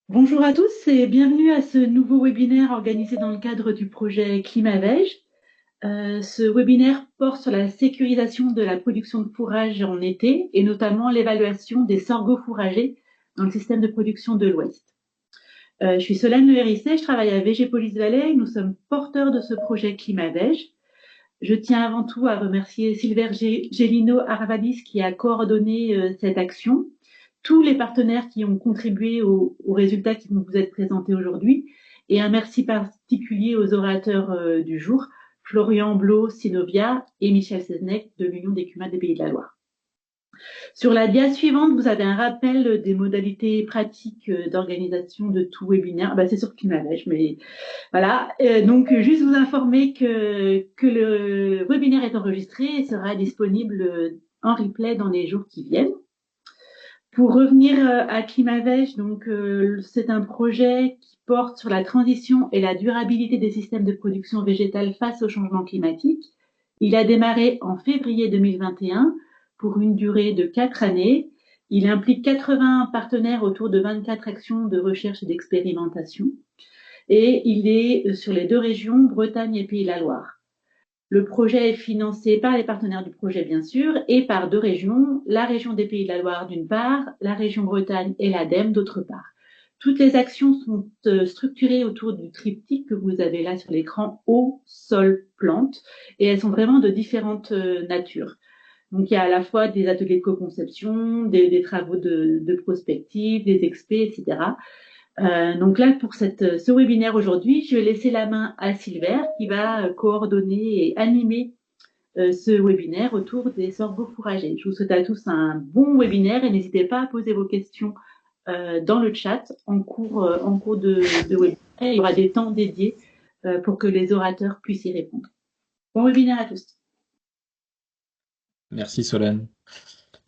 Bonjour à tous et bienvenue à ce nouveau webinaire organisé dans le cadre du projet Climavège. Ce webinaire porte sur la sécurisation de la production de fourrage en été et notamment l'évaluation des sorgho fourragers dans le système de production de l'Ouest. Je suis Solène Le Hérissé, je travaille à Végépolis Valley. Nous sommes porteurs de ce projet Climavège. Je tiens avant tout à remercier Silver Gelino Arvadis qui a coordonné cette action, tous les partenaires qui ont contribué aux résultats qui vont vous être présentés aujourd'hui, et un merci particulier aux orateurs du jour, Florian Blo, Synovia et Michel Seznec de l'Union des CUMA des Pays de la Loire. Sur la dia suivante, vous avez un rappel des modalités pratiques d'organisation de tout webinaire. C'est sur Climavège, mais voilà. Donc, juste vous informer que le webinaire est enregistré et sera disponible en replay dans les jours qui viennent. Pour revenir à Climavège, donc c'est un projet qui porte sur la transition et la durabilité des systèmes de production végétale face au changement climatique. Il a démarré en février 2021 pour une durée de 4 années. Il implique 80 partenaires autour de 24 actions de recherche et d'expérimentation. Et il est sur les deux régions, Bretagne et Pays de la Loire. Le projet est financé par les partenaires du projet, bien sûr, et par deux régions, la région des Pays de la Loire d'une part, la région Bretagne et l'ADEME d'autre part. Toutes les actions sont structurées autour du triptyque que vous avez là sur l'écran, eau, sol, plante, et elles sont vraiment de différentes natures. Donc il y a à la fois des ateliers de co-conception, des travaux de prospective, des experts, etc. Donc là, pour ce webinaire aujourd'hui, je vais laisser la main à Silver qui va coordonner et animer ce webinaire autour des sorgho fourragers. Je vous souhaite à tous un bon webinaire et n'hésitez pas à poser vos questions dans le chat en cours de webinaire. Il y aura des temps dédiés pour que les orateurs puissent y répondre. Bon webinaire à tous. Merci Solène.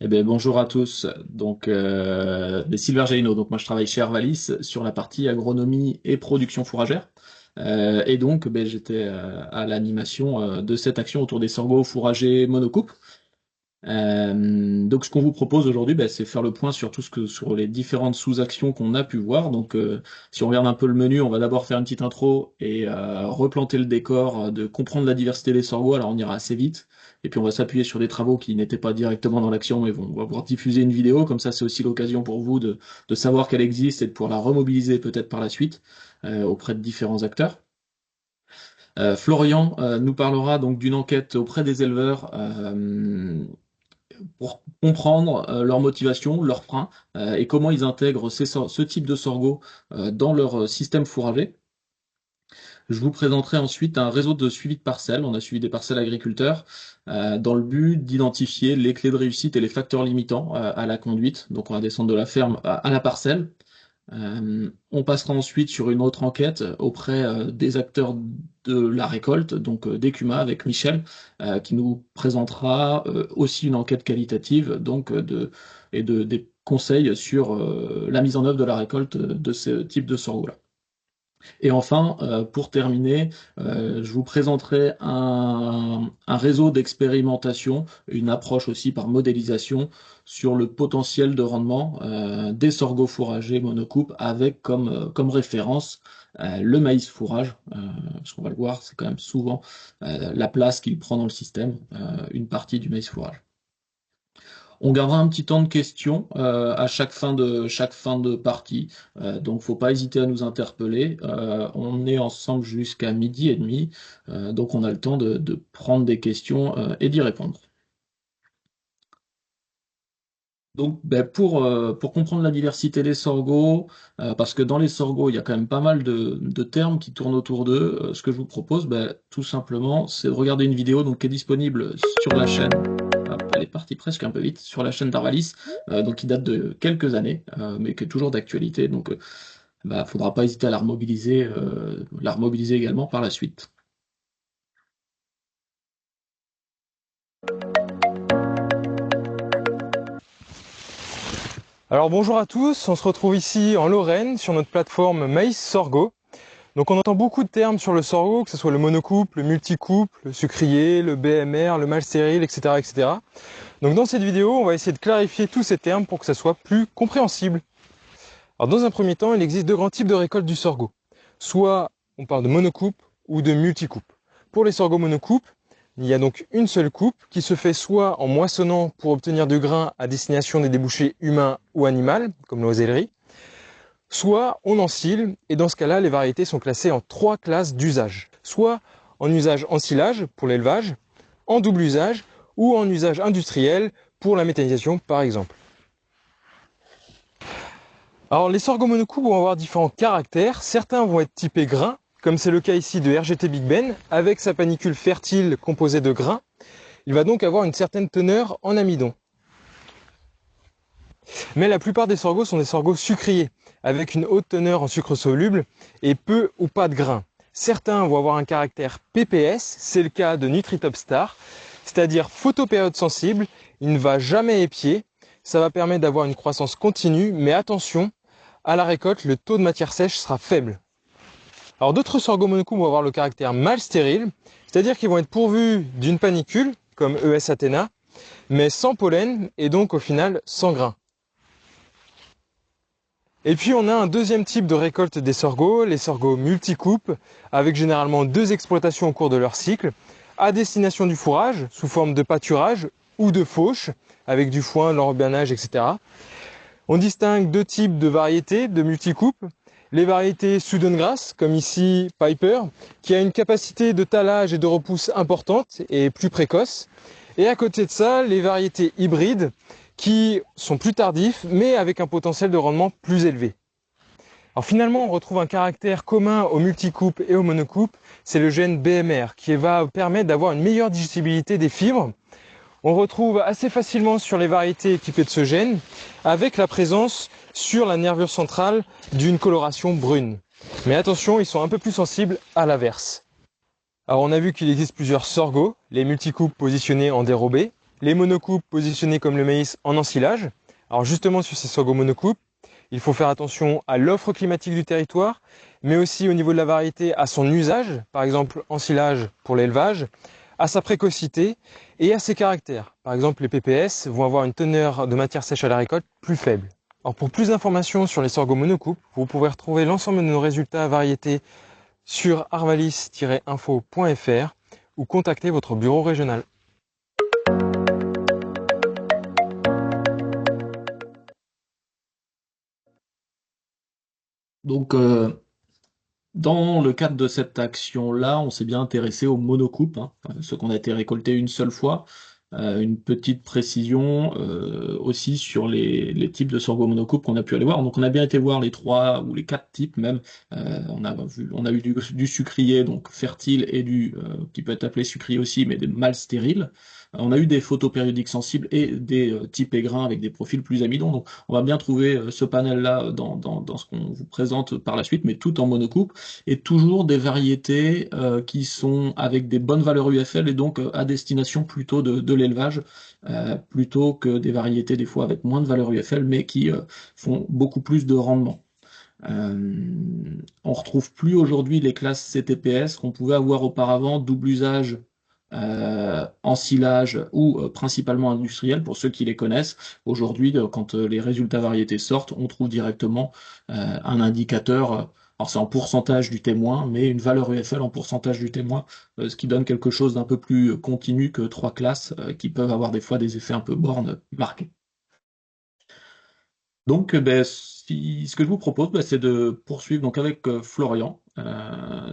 Eh bien, bonjour à tous. Donc, Silver Gelino. Donc, moi, je travaille chez Arvalis sur la partie agronomie et production fourragère. Et donc, j'étais à l'animation de cette action autour des sorgho fourragers monocoupe. Donc, ce qu'on vous propose aujourd'hui, c'est faire le point sur sur les différentes sous-actions qu'on a pu voir. Donc, si on regarde un peu le menu, on va d'abord faire une petite intro et replanter le décor, de comprendre la diversité des sorgho. Alors, on ira assez vite. Et puis, on va s'appuyer sur des travaux qui n'étaient pas directement dans l'action, mais on va pouvoir diffuser une vidéo. Comme ça, c'est aussi l'occasion pour vous de savoir qu'elle existe et de pouvoir la remobiliser peut-être par la suite auprès de différents acteurs. Florian nous parlera donc d'une enquête auprès des éleveurs pour comprendre leur motivation, leurs freins et comment ils intègrent ce type de sorgho dans leur système fourrager. Je vous présenterai ensuite un réseau de suivi de parcelles. On a suivi des parcelles agriculteurs dans le but d'identifier les clés de réussite et les facteurs limitants à la conduite. Donc on va descendre de la ferme à la parcelle. On passera ensuite sur une autre enquête auprès des acteurs de la récolte, donc des CUMA avec Michel, qui nous présentera aussi une enquête qualitative, donc des conseils sur la mise en œuvre de la récolte de ce type de sorgho-là. Et enfin, pour terminer, je vous présenterai un réseau d'expérimentation, une approche aussi par modélisation sur le potentiel de rendement des sorgho fourragers monocoupe avec comme référence le maïs fourrage, parce qu'on va le voir, c'est quand même souvent la place qu'il prend dans le système, une partie du maïs fourrage. On gardera un petit temps de questions à chaque fin de partie. Donc, faut pas hésiter à nous interpeller. On est ensemble jusqu'à 12h30. Donc, on a le temps de prendre des questions et d'y répondre. Donc, pour comprendre la diversité des sorgho, parce que dans les sorgho, il y a quand même pas mal de termes qui tournent autour d'eux, ce que je vous propose, tout simplement, c'est de regarder une vidéo donc, qui est disponible sur la chaîne. Hop, elle est partie presque un peu vite sur la chaîne d'Arvalis, donc qui date de quelques années, mais qui est toujours d'actualité. Donc, faudra pas hésiter à la remobiliser également par la suite. Alors bonjour à tous, on se retrouve ici en Lorraine sur notre plateforme Maïs Sorgho. Donc on entend beaucoup de termes sur le sorgho, que ce soit le monocouple, le multicouple, le sucrier, le BMR, le mâle stérile, etc., etc. Donc dans cette vidéo, on va essayer de clarifier tous ces termes pour que ça soit plus compréhensible. Alors, dans un premier temps, il existe deux grands types de récolte du sorgho. Soit on parle de monocoupe ou de multicoupe. Pour les sorgho monocoupe, il y a donc une seule coupe qui se fait soit en moissonnant pour obtenir du grain à destination des débouchés humains ou animaux, comme l'osellerie, soit on ensilage, et dans ce cas-là, les variétés sont classées en trois classes d'usage. Soit en usage ensilage pour l'élevage, en double usage ou en usage industriel pour la méthanisation par exemple. Alors les sorgho monocoupes vont avoir différents caractères. Certains vont être typés grains, comme c'est le cas ici de RGT Big Ben, avec sa panicule fertile composée de grains. Il va donc avoir une certaine teneur en amidon. Mais la plupart des sorgho sont des sorgho sucriers, avec une haute teneur en sucre soluble et peu ou pas de grains. Certains vont avoir un caractère PPS, c'est le cas de Nutritop Star, c'est-à-dire photopériode sensible, il ne va jamais épier. Ça va permettre d'avoir une croissance continue, mais attention, à la récolte, le taux de matière sèche sera faible. Alors d'autres sorgho monocoupes vont avoir le caractère mâle stérile, c'est-à-dire qu'ils vont être pourvus d'une panicule, comme ES Athena, mais sans pollen et donc au final sans grains. Et puis on a un deuxième type de récolte des sorgho, les sorgho multicoupes, avec généralement deux exploitations au cours de leur cycle, à destination du fourrage, sous forme de pâturage ou de fauche, avec du foin, l'enrobinage, etc. On distingue deux types de variétés de multicoupes. Les variétés Sudengrass, comme ici Piper, qui a une capacité de talage et de repousse importante et plus précoce. Et à côté de ça, les variétés hybrides, qui sont plus tardifs, mais avec un potentiel de rendement plus élevé. Alors finalement, on retrouve un caractère commun aux multicoupes et aux monocoupes, c'est le gène BMR, qui va permettre d'avoir une meilleure digestibilité des fibres. On retrouve assez facilement sur les variétés équipées de ce gène, avec la présence sur la nervure centrale d'une coloration brune. Mais attention, ils sont un peu plus sensibles à l'inverse. Alors on a vu qu'il existe plusieurs sorgho, les multicoupes positionnés en dérobé, les monocoupes positionnés comme le maïs en ensilage. Alors justement sur ces sorgho monocoupes, il faut faire attention à l'offre climatique du territoire, mais aussi au niveau de la variété à son usage, par exemple ensilage pour l'élevage, à sa précocité et à ses caractères. Par exemple, les PPS vont avoir une teneur de matière sèche à la récolte plus faible. Alors pour plus d'informations sur les sorgho monocoupes, vous pouvez retrouver l'ensemble de nos résultats à variétés sur arvalis-info.fr ou contacter votre bureau régional. Donc, dans le cadre de cette action-là, on s'est bien intéressé aux monocoupes, hein, ce qu'on a été récolté une seule fois. Une petite précision aussi sur les types de sorgho monocoupes qu'on a pu aller voir. Donc on a bien été voir les trois ou les quatre types même. On a eu du sucrier, donc fertile, et du qui peut être appelé sucrier aussi, mais des mâles stériles. On a eu des photopériodiques sensibles et des types aigrins avec des profils plus amidons. Donc on va bien trouver ce panel-là dans ce qu'on vous présente par la suite, mais tout en monocoupe, et toujours des variétés qui sont avec des bonnes valeurs UFL et donc à destination plutôt de l'élevage, plutôt que des variétés des fois avec moins de valeurs UFL, mais qui font beaucoup plus de rendement. On retrouve plus aujourd'hui les classes CTPS qu'on pouvait avoir auparavant, double usage, ensilage ou principalement industriel pour ceux qui les connaissent. Aujourd'hui, quand les résultats variétés sortent, on trouve directement un indicateur. Alors c'est en pourcentage du témoin, mais une valeur UFL en pourcentage du témoin, ce qui donne quelque chose d'un peu plus continu que trois classes qui peuvent avoir des fois des effets un peu bornes marqués. Donc, ce que je vous propose, c'est de poursuivre donc avec Florian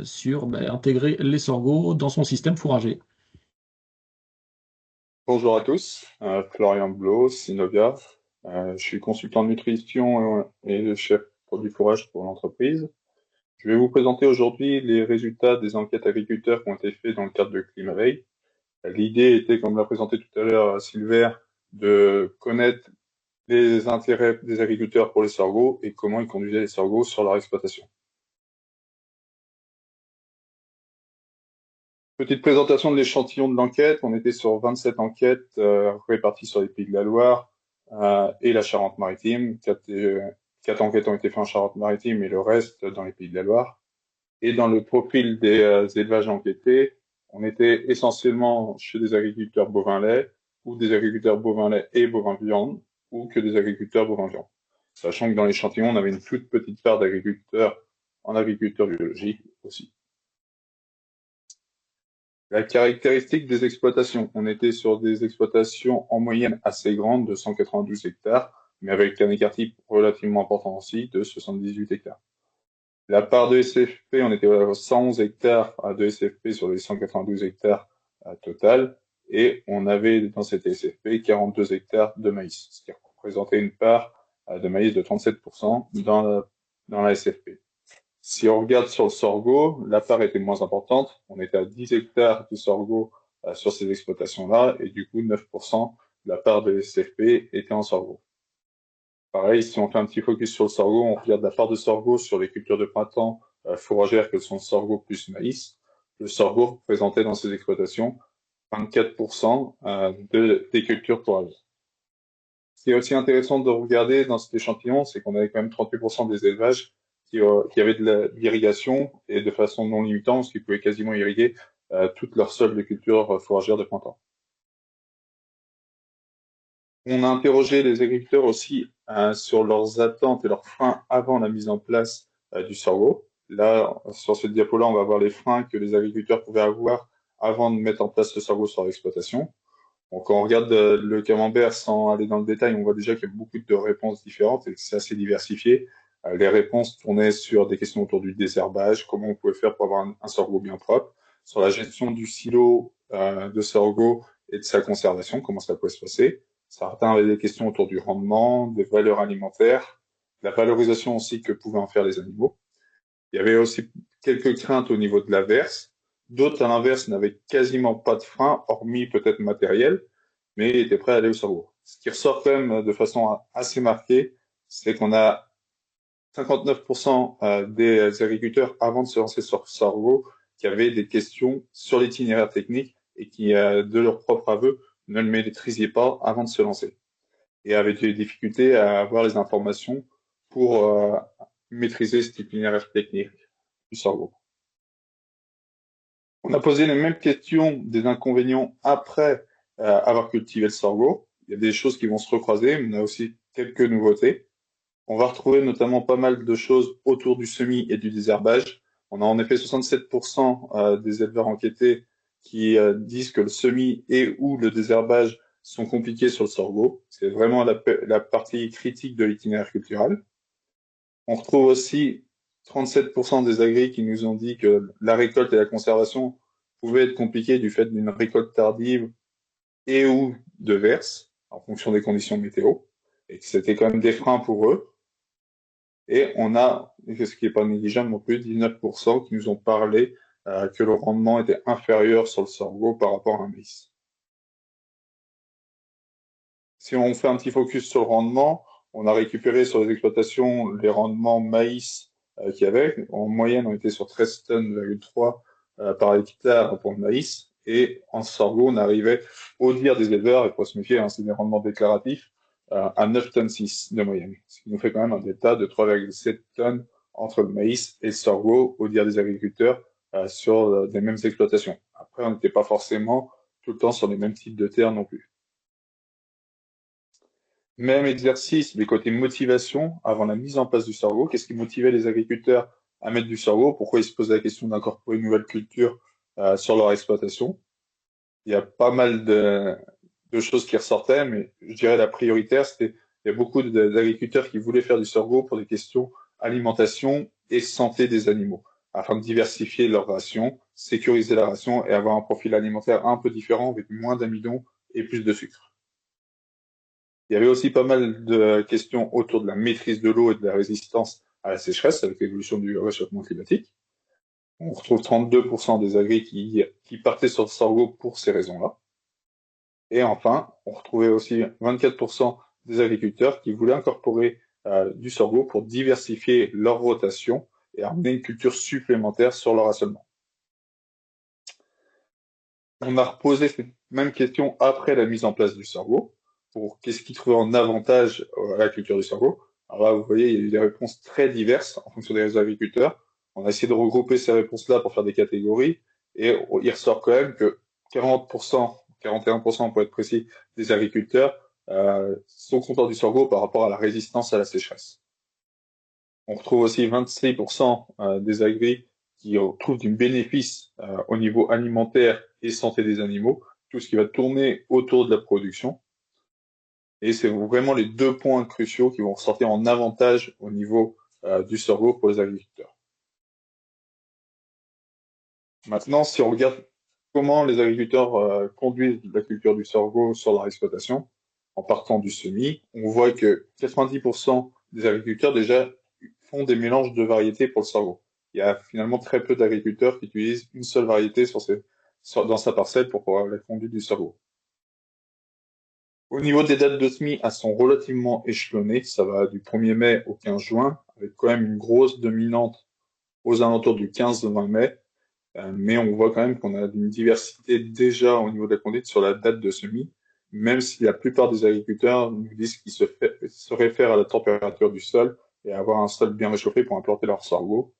sur intégrer les sorgho dans son système fourrager. Bonjour à tous, Florian Blos, Synovia. Je suis consultant de nutrition et chef produit fourrage pour l'entreprise. Je vais vous présenter aujourd'hui les résultats des enquêtes agriculteurs qui ont été faites dans le cadre de ClimaVeille. L'idée était, comme l'a présenté tout à l'heure Silver, de connaître les intérêts des agriculteurs pour les sorgho et comment ils conduisaient les sorgho sur leur exploitation. Petite présentation de l'échantillon de l'enquête. On était sur 27 enquêtes réparties sur les Pays de la Loire et la Charente-Maritime. 4 enquêtes ont été faites en Charente-Maritime et le reste dans les Pays de la Loire. Et dans le profil des élevages enquêtés, on était essentiellement chez des agriculteurs bovins lait ou des agriculteurs bovins lait et bovins viande ou que des agriculteurs bovins viande. sachant que dans l'échantillon, on avait une toute petite part d'agriculteurs en agriculture biologique aussi. La caractéristique des exploitations. On était sur des exploitations en moyenne assez grandes de 192 hectares, mais avec un écart type relativement important aussi de 78 hectares. La part de SFP, on était à 111 hectares de SFP sur les 192 hectares total, et on avait dans cette SFP 42 hectares de maïs, ce qui représentait une part de maïs de 37% dans la SFP. Si on regarde sur le sorgho, la part était moins importante. On était à 10 hectares de sorgho sur ces exploitations-là, et du coup, 9% de la part de SFP était en sorgho. Pareil, si on fait un petit focus sur le sorgho, on regarde la part de sorgho sur les cultures de printemps fourragères que sont sorgho plus maïs. Le sorgho représentait dans ces exploitations 24% des cultures fourragères. Ce qui est aussi intéressant de regarder dans cet échantillon, c'est qu'on avait quand même 38% des élevages qui avaient de l'irrigation et de façon non limitante, ce qui pouvait quasiment irriguer toute leur sol de culture fourragère de printemps. On a interrogé les agriculteurs aussi sur leurs attentes et leurs freins avant la mise en place du sorgho. Là, sur cette diapo-là, on va voir les freins que les agriculteurs pouvaient avoir avant de mettre en place le sorgho sur l'exploitation. Donc, quand on regarde le camembert sans aller dans le détail, on voit déjà qu'il y a beaucoup de réponses différentes et que c'est assez diversifié. Les réponses tournaient sur des questions autour du désherbage, comment on pouvait faire pour avoir un sorgho bien propre, sur la gestion du silo de sorgho et de sa conservation, comment ça pouvait se passer. Certains avaient des questions autour du rendement, des valeurs alimentaires, la valorisation aussi que pouvaient en faire les animaux. Il y avait aussi quelques craintes au niveau de l'averse. D'autres, à l'inverse, n'avaient quasiment pas de frein, hormis peut-être matériel, mais étaient prêts à aller au sorgho. Ce qui ressort quand même de façon assez marquée, c'est qu'on a 59% des agriculteurs, avant de se lancer sur le sorgho, qui avaient des questions sur l'itinéraire technique et qui, de leur propre aveu, ne le maîtrisaient pas avant de se lancer. Et avaient des difficultés à avoir les informations pour maîtriser cet itinéraire technique du sorgho. On a posé les mêmes questions des inconvénients après avoir cultivé le sorgho. Il y a des choses qui vont se recroiser, mais on a aussi quelques nouveautés. On va retrouver notamment pas mal de choses autour du semis et du désherbage. On a en effet 67% des éleveurs enquêtés qui disent que le semis et ou le désherbage sont compliqués sur le sorgho. C'est vraiment la partie critique de l'itinéraire culturel. On retrouve aussi 37% des agris qui nous ont dit que la récolte et la conservation pouvaient être compliquées du fait d'une récolte tardive et ou de verse, en fonction des conditions météo, et que c'était quand même des freins pour eux. Et on a, ce qui n'est pas négligeable non plus, 19% qui nous ont parlé que le rendement était inférieur sur le sorgho par rapport à un maïs. Si on fait un petit focus sur le rendement, on a récupéré sur les exploitations les rendements maïs qu'il y avait. En moyenne, on était sur 13 tonnes, 3 par hectare pour le maïs. Et en sorgho, on arrivait, au dire des éleveurs, et pour se méfier, c'est des rendements déclaratifs, à 9 tonnes 6 de moyenne. Ce qui nous fait quand même un delta de 3,7 tonnes entre le maïs et le sorgho, au dire des agriculteurs, sur des mêmes exploitations. Après, on n'était pas forcément tout le temps sur les mêmes types de terres non plus. Même exercice, les côtés motivation, avant la mise en place du sorgho, qu'est-ce qui motivait les agriculteurs à mettre du sorgho? Pourquoi ils se posaient la question d'incorporer une nouvelle culture sur leur exploitation? Il y a pas mal de choses qui ressortaient, mais je dirais la prioritaire, c'était il y a beaucoup d'agriculteurs qui voulaient faire du sorgho pour des questions alimentation et santé des animaux, afin de diversifier leur ration, sécuriser la ration et avoir un profil alimentaire un peu différent avec moins d'amidon et plus de sucre. Il y avait aussi pas mal de questions autour de la maîtrise de l'eau et de la résistance à la sécheresse avec l'évolution du réchauffement climatique. On retrouve 32% des agris qui partaient sur le sorgho pour ces raisons-là. Et enfin, on retrouvait aussi 24% des agriculteurs qui voulaient incorporer du sorgho pour diversifier leur rotation et amener une culture supplémentaire sur leur assolement. On a reposé cette même question après la mise en place du sorgho, pour qu'est-ce qu'ils trouvaient en avantage à la culture du sorgho. Alors là, vous voyez, il y a eu des réponses très diverses en fonction des agriculteurs. On a essayé de regrouper ces réponses-là pour faire des catégories, et il ressort quand même que 40%, 41% pour être précis, des agriculteurs sont contents du sorgho par rapport à la résistance à la sécheresse. On retrouve aussi 26% des agris qui trouvent du bénéfice au niveau alimentaire et santé des animaux, tout ce qui va tourner autour de la production. Et c'est vraiment les deux points cruciaux qui vont ressortir en avantage au niveau du sorgho pour les agriculteurs. Maintenant, si on regarde comment les agriculteurs conduisent la culture du sorgho sur leur exploitation, en partant du semis, on voit que 90% des agriculteurs déjà font des mélanges de variétés pour le sorgho. Il y a finalement très peu d'agriculteurs qui utilisent une seule variété dans sa parcelle pour la conduite du sorgho. Au niveau des dates de semis, elles sont relativement échelonnées. Ça va du 1er mai au 15 juin, avec quand même une grosse dominante aux alentours du 15-20 mai. Mais on voit quand même qu'on a une diversité déjà au niveau de la conduite sur la date de semis, même si la plupart des agriculteurs nous disent qu'ils se réfèrent à la température du sol et à avoir un sol bien réchauffé pour implanter leur sorgho.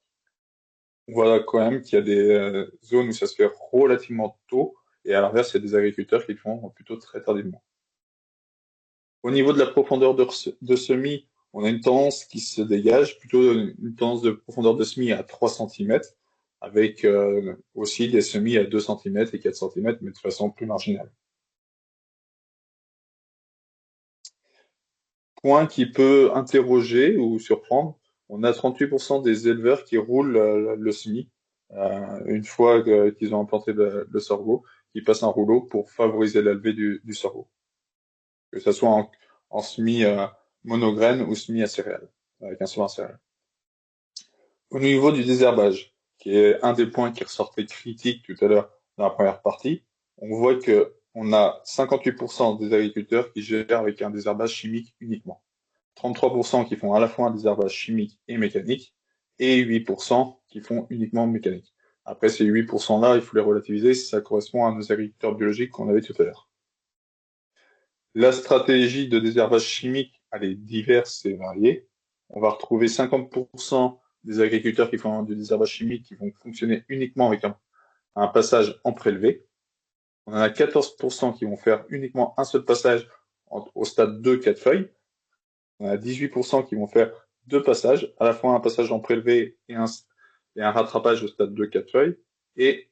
On voit quand même qu'il y a des zones où ça se fait relativement tôt, et à l'inverse, il y a des agriculteurs qui le font plutôt très tardivement. Au niveau de la profondeur de semis, on a une tendance qui se dégage, plutôt une tendance de profondeur de semis à 3 cm, avec aussi des semis à 2 cm et 4 cm, mais de façon plus marginale. Point qui peut interroger ou surprendre, on a 38% des éleveurs qui roulent le semis une fois qu'ils ont implanté le sorgho, qui passent un rouleau pour favoriser la levée du sorgho. Que ce soit en semis monograine ou semis à céréales, avec un semin à céréales. Au niveau du désherbage, qui est un des points qui ressortait critique tout à l'heure dans la première partie, on voit que on a 58% des agriculteurs qui gèrent avec un désherbage chimique uniquement. 33% qui font à la fois un désherbage chimique et mécanique, et 8% qui font uniquement mécanique. Après, ces 8%-là, il faut les relativiser si ça correspond à nos agriculteurs biologiques qu'on avait tout à l'heure. La stratégie de désherbage chimique, elle est diverse et variée. On va retrouver 50% des agriculteurs qui font du désherbage chimique qui vont fonctionner uniquement avec un passage en prélevé. On en a 14% qui vont faire uniquement un seul passage au stade 2-4 feuilles. On a 18% qui vont faire deux passages, à la fois un passage en prélevé et un rattrapage au stade 2-4 feuilles. Et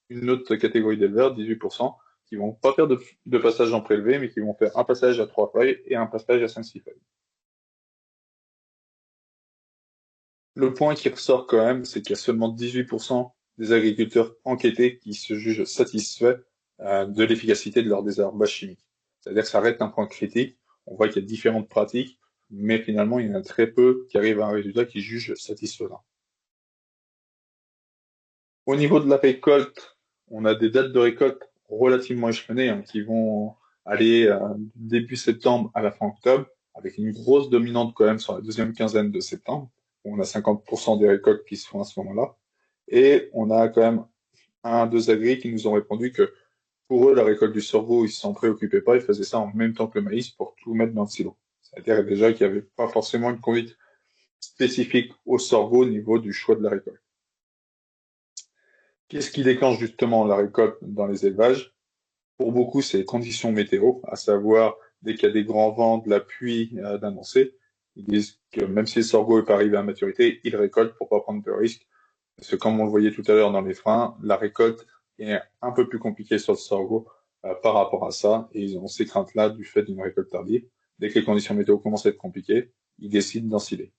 une autre catégorie d'éleveurs, 18%, qui vont pas faire de passage en prélevé, mais qui vont faire un passage à 3 feuilles et un passage à 5-6 feuilles. Le point qui ressort quand même, c'est qu'il y a seulement 18% des agriculteurs enquêtés qui se jugent satisfaits de l'efficacité de leur désherbage chimique. C'est-à-dire que ça reste un point critique. On voit qu'il y a différentes pratiques, mais finalement, il y en a très peu qui arrivent à un résultat qui jugent satisfaisant. Au niveau de la récolte, on a des dates de récolte relativement échelonnées qui vont aller début septembre à la fin octobre, avec une grosse dominante quand même sur la deuxième quinzaine de septembre. On a 50% des récoltes qui se font à ce moment-là. Et on a quand même deux agris qui nous ont répondu que pour eux, la récolte du sorgho, ils s'en préoccupaient pas, ils faisaient ça en même temps que le maïs pour tout mettre dans le silo. C'est-à-dire déjà qu'il n'y avait pas forcément une conduite spécifique au sorgho au niveau du choix de la récolte. Qu'est-ce qui déclenche justement la récolte dans les élevages? Pour beaucoup, c'est les conditions météo, à savoir dès qu'il y a des grands vents, de la pluie d'annoncer. Ils disent que même si le sorgho n'est pas arrivé à maturité, ils récoltent pour pas prendre de risques. Parce que comme on le voyait tout à l'heure dans les freins, la récolte est un peu plus compliquée sur le sorgho par rapport à ça. Et ils ont ces craintes-là du fait d'une récolte tardive. Dès que les conditions météo commencent à être compliquées, ils décident d'ensiler.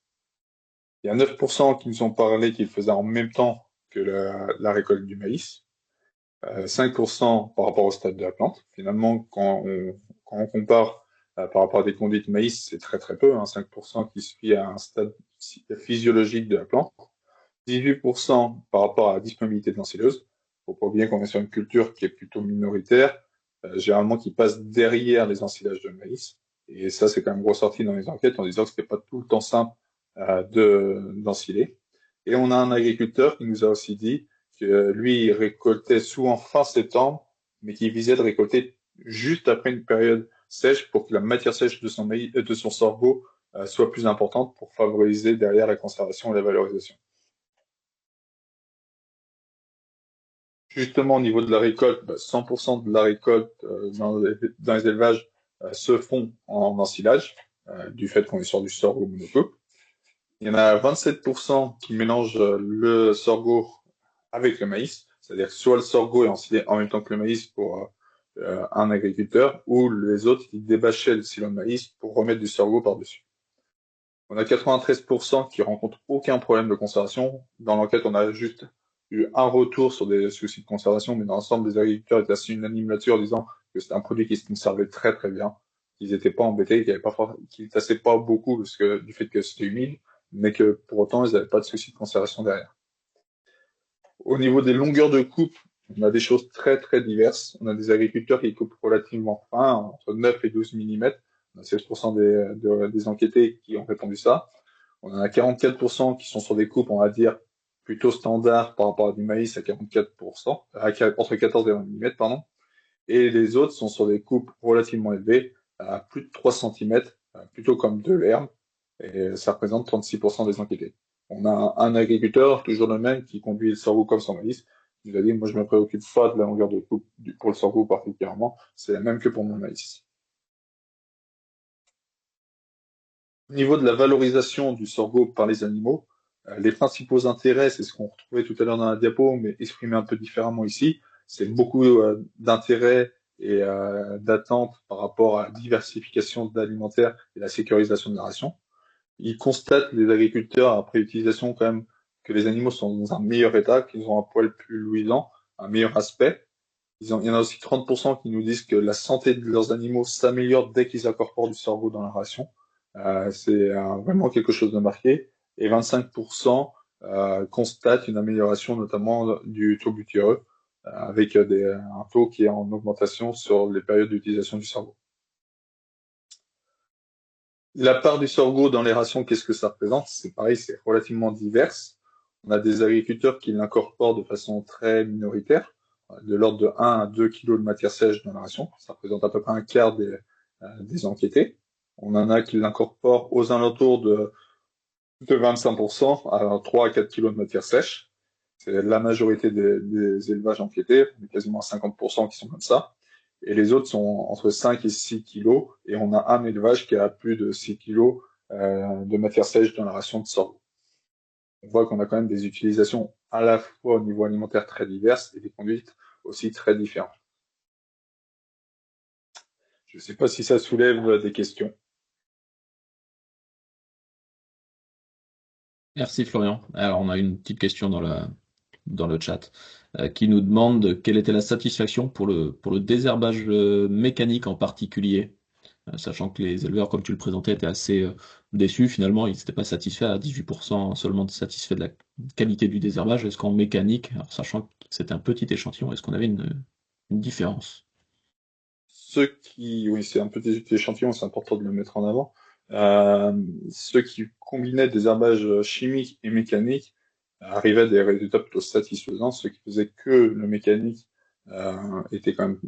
Il y a 9% qui nous ont parlé qu'ils faisaient en même temps que la récolte du maïs. 5% par rapport au stade de la plante. Finalement, quand on compare par rapport à des conduites maïs, c'est très très peu, 5% qui suffit à un stade physiologique de la plante. 18% par rapport à la disponibilité de l'ensileuse. Faut pas oublier qu'on est sur une culture qui est plutôt minoritaire, généralement qui passe derrière les ensilages de maïs. Et ça, c'est quand même ressorti dans les enquêtes en disant que c'était pas tout le temps simple d'ensiler. Et on a un agriculteur qui nous a aussi dit que lui, il récoltait souvent fin septembre, mais qui visait de récolter juste après une période sèche pour que la matière sèche de son sorgho soit plus importante pour favoriser derrière la conservation et la valorisation. Justement, au niveau de la récolte, 100% de la récolte dans les élevages se font en ensilage, du fait qu'on est sur du sorgho monocouple. Il y en a 27% qui mélangent le sorgho avec le maïs, c'est-à-dire que soit le sorgho est ensilé en même temps que le maïs pour un agriculteur, ou les autres qui débâchaient le silo de maïs pour remettre du sorgho par-dessus. On a 93% qui rencontrent aucun problème de conservation. Dans l'enquête, on a juste eu un retour sur des soucis de conservation, mais dans l'ensemble, des agriculteurs étaient assez unanimes là-dessus en disant que c'était un produit qui se conservait très très bien, qu'ils n'étaient pas embêtés, qu'ils tassaient pas beaucoup parce que du fait que c'était humide, mais que pour autant, ils n'avaient pas de soucis de conservation derrière. Au niveau des longueurs de coupe, on a des choses très très diverses. On a des agriculteurs qui coupent relativement fin, entre 9 et 12 mm. On a 16% des enquêtés qui ont répondu ça. On en a 44% qui sont sur des coupes, on va dire, plutôt standards par rapport à du maïs à 44%, entre 14 et 20 mm, pardon. Et les autres sont sur des coupes relativement élevées, à plus de 3 cm, plutôt comme de l'herbe, et ça représente 36% des enquêtés. On a un agriculteur, toujours le même, qui conduit le sorgho comme son maïs. Il a dit, moi je me préoccupe pas de la longueur de coupe pour le sorgho particulièrement, c'est la même que pour mon maïs. Au niveau de la valorisation du sorgho par les animaux, les principaux intérêts, c'est ce qu'on retrouvait tout à l'heure dans la diapo, mais exprimé un peu différemment ici. C'est beaucoup d'intérêts et d'attentes par rapport à la diversification d'alimentaire et la sécurisation de la ration. Ils constatent, les agriculteurs, après utilisation, quand même, que les animaux sont dans un meilleur état, qu'ils ont un poil plus luisant, un meilleur aspect. Il y en a aussi 30% qui nous disent que la santé de leurs animaux s'améliore dès qu'ils incorporent du sorgho dans la ration. C'est vraiment quelque chose de marqué. Et 25% constatent une amélioration notamment du taux butyreux, avec un taux qui est en augmentation sur les périodes d'utilisation du sorgho. La part du sorgho dans les rations, qu'est-ce que ça représente? C'est pareil, c'est relativement divers. On a des agriculteurs qui l'incorporent de façon très minoritaire, de l'ordre de 1 à 2 kg de matière sèche dans la ration. Ça représente à peu près un quart des enquêtés. On en a qui l'incorporent aux alentours de 25% à 3 à 4 kg de matière sèche. C'est la majorité des élevages enquêtés, quasiment 50% qui sont comme ça. Et les autres sont entre 5 et 6 kilos, et on a un élevage qui a plus de 6 kilos de matière sèche dans la ration de sorgho. On voit qu'on a quand même des utilisations à la fois au niveau alimentaire très diverses et des conduites aussi très différentes. Je ne sais pas si ça soulève des questions. Merci Florian. Alors on a une petite question dans le chat qui nous demande quelle était la satisfaction pour le désherbage mécanique en particulier, sachant que les éleveurs, comme tu le présentais, étaient assez déçus. Finalement, ils n'étaient pas satisfaits à 18% seulement satisfaits de la qualité du désherbage. Est-ce qu'en mécanique, alors, sachant que c'était un petit échantillon, est-ce qu'on avait une différence? Oui, c'est un petit échantillon, c'est important de le mettre en avant. Ceux qui combinaient des herbages chimiques et mécaniques arrivaient à des résultats plutôt satisfaisants. Ceux qui faisaient que le mécanique étaient quand même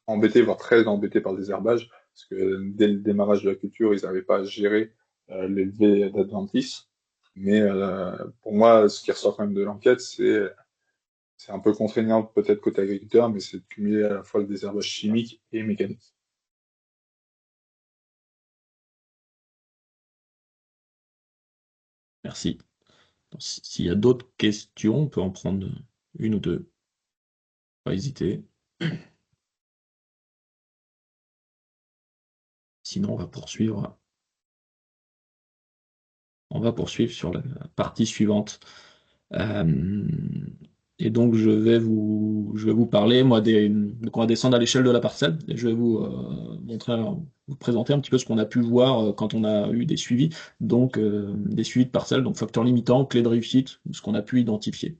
embêtés, voire très embêtés par des herbages, parce que dès le démarrage de la culture, ils n'avaient pas à gérer l'élevée d'adventices. Mais pour moi, ce qui ressort quand même de l'enquête, c'est un peu contraignant peut-être côté agriculteur, mais c'est de cumuler à la fois le désherbage chimique et mécanique. Merci. S'il y a d'autres questions, on peut en prendre une ou deux. Pas hésiter. Sinon, on va poursuivre. On va poursuivre sur la partie suivante. Et donc, je vais vous parler, moi, donc on va descendre à l'échelle de la parcelle, et je vais vous vous présenter un petit peu ce qu'on a pu voir quand on a eu des suivis, donc des suivis de parcelles, donc facteurs limitants, clés de réussite, ce qu'on a pu identifier.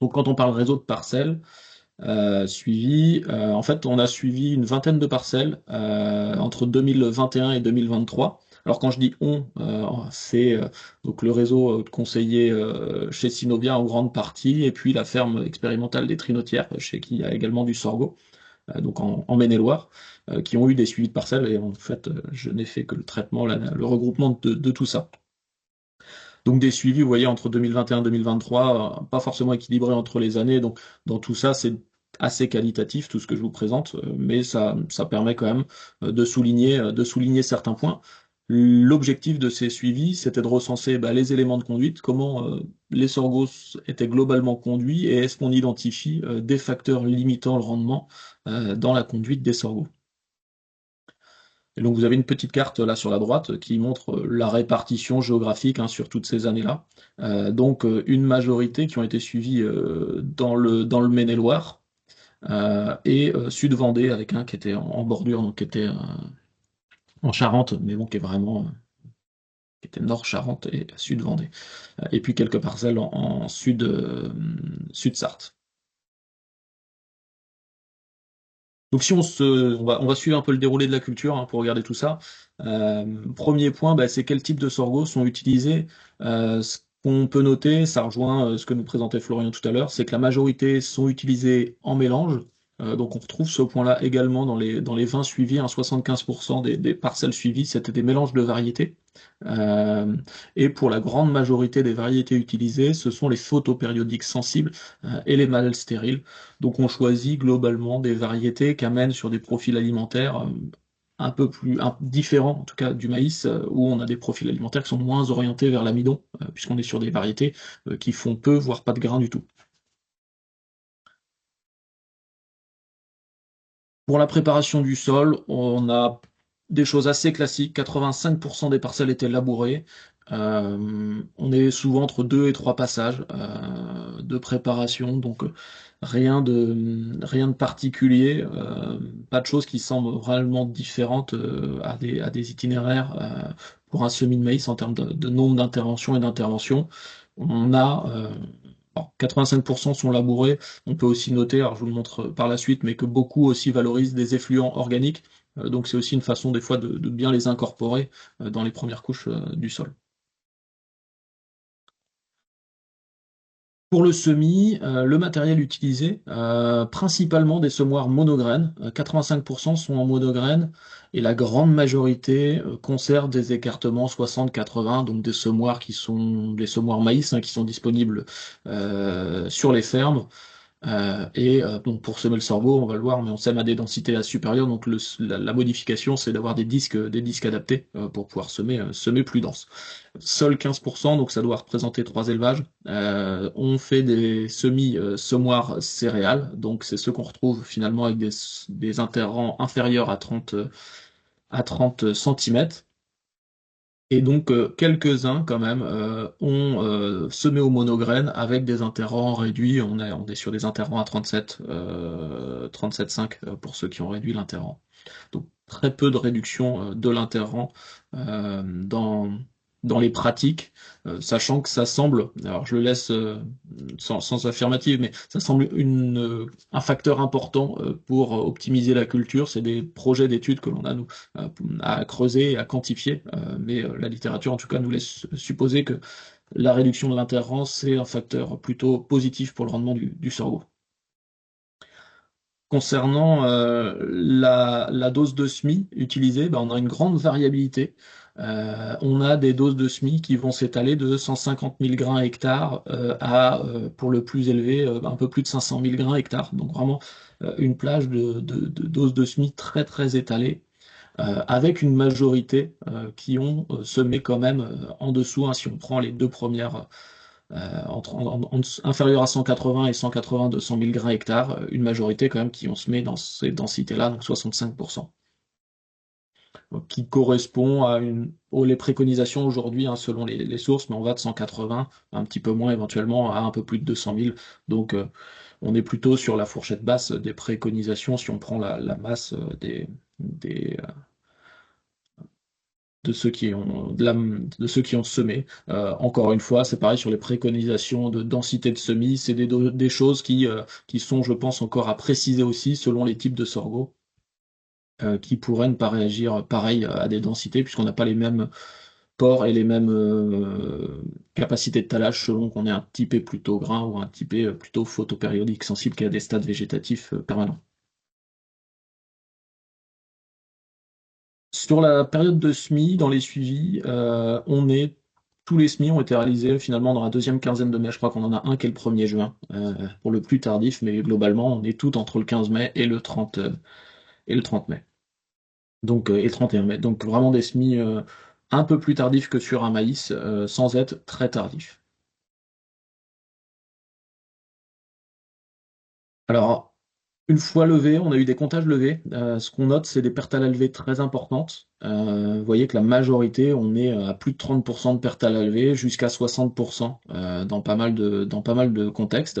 Donc, quand on parle réseau de parcelles, en fait, on a suivi une vingtaine de parcelles entre 2021 et 2023. Alors quand je dis on, c'est donc le réseau de conseillers chez Synovia en grande partie, et puis la ferme expérimentale des Trinotières, chez qui il y a également du sorgho, donc en Maine-et-Loire, qui ont eu des suivis de parcelles, et en fait, je n'ai fait que le traitement, le regroupement de tout ça. Donc des suivis, vous voyez, entre 2021 et 2023, pas forcément équilibrés entre les années, donc dans tout ça, c'est assez qualitatif tout ce que je vous présente, mais ça permet quand même de souligner certains points. L'objectif de ces suivis, c'était de recenser les éléments de conduite, comment les sorgho étaient globalement conduits et est-ce qu'on identifie des facteurs limitant le rendement dans la conduite des sorgho. Et donc vous avez une petite carte là sur la droite qui montre la répartition géographique sur toutes ces années-là. Donc une majorité qui ont été suivies dans le Maine-et-Loire et Sud-Vendée avec un qui était en bordure, donc qui était en Charente, mais bon qui est vraiment qui était Nord Charente et Sud Vendée. Et puis quelques parcelles en Sud Sarthe. Donc si on va suivre un peu le déroulé de la culture pour regarder tout ça. Premier point, c'est quel type de sorgho sont utilisés. Ce qu'on peut noter, ça rejoint ce que nous présentait Florian tout à l'heure, c'est que la majorité sont utilisés en mélange. Donc on retrouve ce point-là également dans les vins suivis, 75% des parcelles suivies, c'était des mélanges de variétés. Et pour la grande majorité des variétés utilisées, ce sont les photopériodiques sensibles et les mâles stériles. Donc on choisit globalement des variétés qui amènent sur des profils alimentaires un peu plus différents, en tout cas du maïs, où on a des profils alimentaires qui sont moins orientés vers l'amidon, puisqu'on est sur des variétés qui font peu, voire pas de grains du tout. Pour la préparation du sol, on a des choses assez classiques. 85% des parcelles étaient labourées. On est souvent entre 2 et 3 passages de préparation, donc rien de particulier, pas de choses qui semblent réellement différentes à des itinéraires pour un semis de maïs en termes de nombre d'interventions et d'interventions. On a 85% sont labourés. On peut aussi noter, alors je vous le montre par la suite, mais que beaucoup aussi valorisent des effluents organiques. Donc c'est aussi une façon des fois de bien les incorporer dans les premières couches du sol. Pour le semis, le matériel utilisé, principalement des semoirs monograines, 85% sont en monograines, et la grande majorité conserve des écartements 60-80, donc des semoirs qui sont des semoirs maïs qui sont disponibles sur les fermes. Donc pour semer le sorgho, on va le voir, mais on sème à des densités supérieures, donc la modification c'est d'avoir des disques adaptés pour pouvoir semer plus dense. Seuls 15%, donc ça doit représenter 3 élevages. On fait des semis semoirs céréales, donc c'est ceux qu'on retrouve finalement avec des interrants inférieurs à 30 cm. Et donc quelques-uns quand même ont semé au monograine avec des interrants réduits. On est sur des interrants à 37,5 pour ceux qui ont réduit l'interrant. Donc très peu de réduction de l'interrant dans les pratiques, sachant que ça semble, alors je le laisse sans affirmative, mais ça semble un facteur important pour optimiser la culture. C'est des projets d'études que l'on a nous à creuser et à quantifier, mais la littérature en tout cas nous laisse supposer que la réduction de l'interrant c'est un facteur plutôt positif pour le rendement du sorgho. Concernant la dose de semis utilisée, on a une grande variabilité. On a des doses de semis qui vont s'étaler de 150 000 grains hectare à, pour le plus élevé, un peu plus de 500 000 grains hectare. Donc vraiment une plage de doses de semis très très étalées, avec une majorité qui ont semé quand même en dessous, si on prend les deux premières inférieur à 180 et 180 de 100 000 grains hectare, une majorité quand même qui ont semé dans ces densités-là, donc 65%. Donc, qui correspond à les préconisations aujourd'hui, selon les sources, mais on va de 180, un petit peu moins éventuellement, à un peu plus de 200 000. Donc on est plutôt sur la fourchette basse des préconisations si on prend la masse de ceux qui ont semé. Encore une fois, c'est pareil sur les préconisations de densité de semis, c'est des choses qui sont, je pense, encore à préciser aussi selon les types de sorgho, qui pourraient ne pas réagir pareil à des densités, puisqu'on n'a pas les mêmes pores et les mêmes capacités de talage selon qu'on est un typé plutôt grain ou un typé plutôt photopériodique sensible qui a des stades végétatifs permanents. Sur la période de semis, dans les suivis, on est tous les semis ont été réalisés finalement dans la deuxième quinzaine de mai. Je crois qu'on en a un qui est le 1er juin pour le plus tardif, mais globalement, on est tout entre le 15 mai et le 30 mai. Donc, et le 31 mai. Donc vraiment des semis un peu plus tardifs que sur un maïs, sans être très tardifs. Alors, une fois levé, on a eu des comptages levés. Ce qu'on note, c'est des pertes à la levée très importantes. Vous voyez que la majorité, on est à plus de 30% de pertes à la levée, jusqu'à 60% dans pas mal de contextes.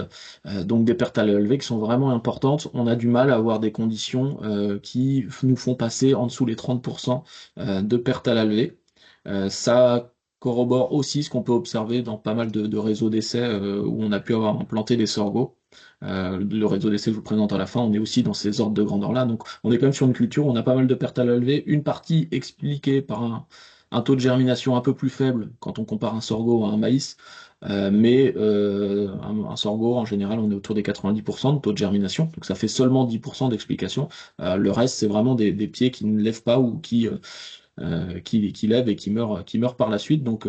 Donc des pertes à la levée qui sont vraiment importantes. On a du mal à avoir des conditions qui nous font passer en dessous les 30% de pertes à la levée. Ça corrobore aussi ce qu'on peut observer dans pas mal de réseaux d'essais où on a pu avoir implanté des sorgho. Le réseau d'essai, je vous présente à la fin, on est aussi dans ces ordres de grandeur-là. Donc on est quand même sur une culture où on a pas mal de pertes à la levée, une partie expliquée par un taux de germination un peu plus faible quand on compare un sorgho à un maïs, mais un sorgho, en général, on est autour des 90% de taux de germination, donc ça fait seulement 10% d'explication. Le reste, c'est vraiment des pieds qui ne lèvent pas ou qui lèvent et qui meurent par la suite. Donc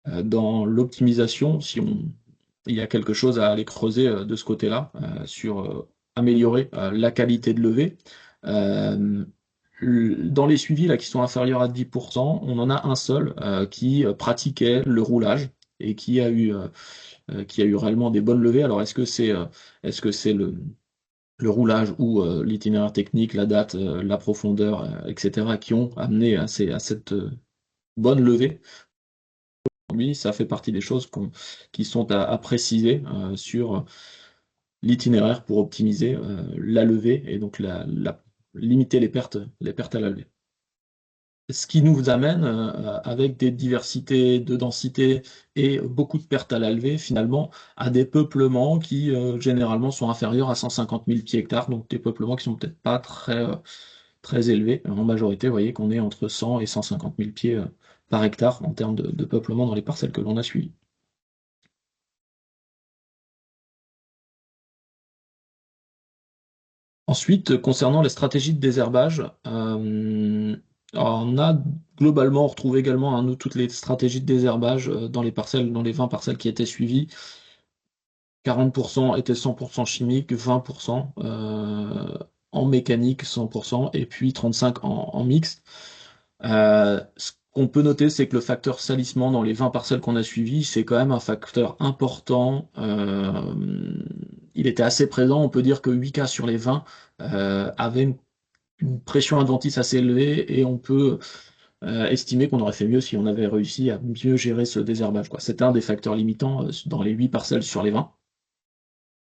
dans l'optimisation, si il y a quelque chose à aller creuser de ce côté-là, sur améliorer la qualité de levée. Euh, dans les suivis là, qui sont inférieurs à 10%, on en a un seul qui pratiquait le roulage et qui a eu réellement des bonnes levées. Alors est-ce que c'est le roulage ou l'itinéraire technique, la date, la profondeur, etc., qui ont amené à cette bonne levée? Oui, ça fait partie des choses qui sont à préciser sur l'itinéraire pour optimiser la levée et donc limiter les pertes à la levée. Ce qui nous amène, avec des diversités de densité et beaucoup de pertes à la levée, finalement, à des peuplements qui généralement sont inférieurs à 150 000 pieds hectares, donc des peuplements qui sont peut-être pas très élevés. En majorité, vous voyez qu'on est entre 100 et 150 000 pieds par hectare en termes de peuplement dans les parcelles que l'on a suivies. Ensuite, concernant les stratégies de désherbage, alors on a globalement retrouvé également toutes les stratégies de désherbage dans les 20 parcelles qui étaient suivies. 40% étaient 100% chimiques, 20% en mécanique 100%, et puis 35% en mixte. Ce qu'on peut noter, c'est que le facteur salissement dans les 20 parcelles qu'on a suivies, c'est quand même un facteur important. Il était assez présent, on peut dire que 8 cas sur les 20 avaient une pression adventice assez élevée, et on peut estimer qu'on aurait fait mieux si on avait réussi à mieux gérer ce désherbage, quoi. C'était un des facteurs limitants dans les 8 parcelles sur les 20.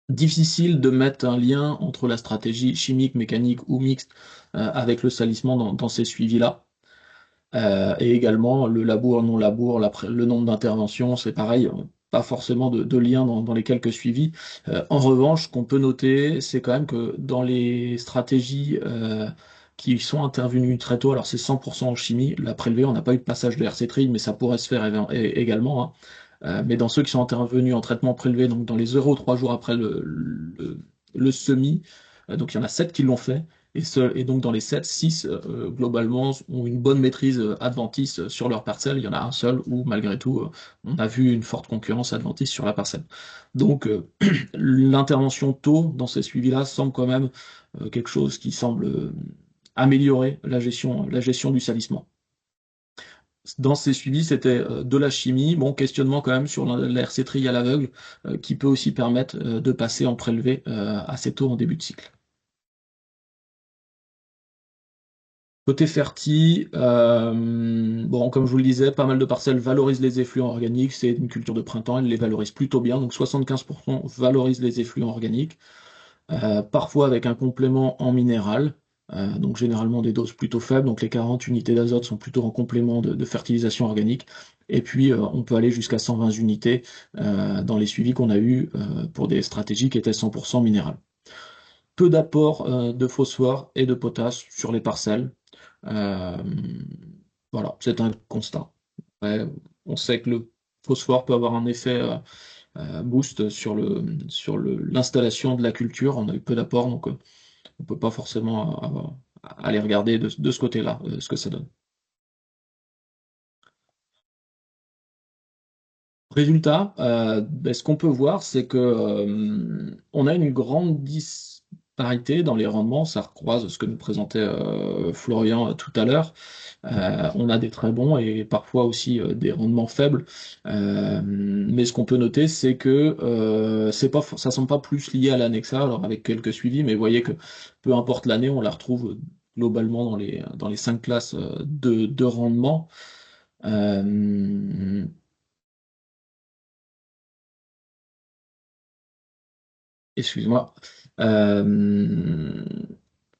Difficile de mettre un lien entre la stratégie chimique, mécanique ou mixte avec le salissement dans ces suivis-là. Et également le labour, non-labour, le nombre d'interventions, c'est pareil, pas forcément de lien dans les quelques suivis. En revanche, ce qu'on peut noter, c'est quand même que dans les stratégies qui sont intervenues très tôt, alors c'est 100% en chimie, la prélevée, on n'a pas eu de passage de RC tri, mais ça pourrait se faire également, hein. Mais dans ceux qui sont intervenus en traitement prélevé, donc dans les 0,3 jours après le semis, donc il y en a 7 qui l'ont fait, et donc dans les 7, 6 globalement ont une bonne maîtrise adventice sur leur parcelle. Il y en a un seul où malgré tout on a vu une forte concurrence adventice sur la parcelle. Donc l'intervention tôt dans ces suivis-là semble quand même quelque chose qui semble améliorer la gestion du salissement. Dans ces suivis, c'était de la chimie, bon, questionnement quand même sur la RC tri à l'aveugle, qui peut aussi permettre de passer en prélevé assez tôt en début de cycle. Côté ferti, bon, comme je vous le disais, pas mal de parcelles valorisent les effluents organiques, c'est une culture de printemps, elles les valorisent plutôt bien, donc 75% valorisent les effluents organiques, parfois avec un complément en minéral, donc généralement des doses plutôt faibles, donc les 40 unités d'azote sont plutôt en complément de fertilisation organique, et puis on peut aller jusqu'à 120 unités dans les suivis qu'on a eus pour des stratégies qui étaient 100% minérales. Peu d'apport de phosphore et de potasse sur les parcelles. Euh, voilà, c'est un constat. Ouais, on sait que le phosphore peut avoir un effet boost sur l'installation de la culture. On a eu peu d'apport, donc on peut pas forcément aller regarder de ce côté-là ce que ça donne. Résultat, ce qu'on peut voir, c'est que on a une grande disparité dans les rendements. Ça recroise ce que nous présentait Florian tout à l'heure. On a des très bons et parfois aussi des rendements faibles. Mais ce qu'on peut noter, c'est que ça semble pas plus lié à l'annexa, alors avec quelques suivis, mais vous voyez que peu importe l'année, on la retrouve globalement dans les 5 classes de rendement. Euh, Excuse-moi. Euh,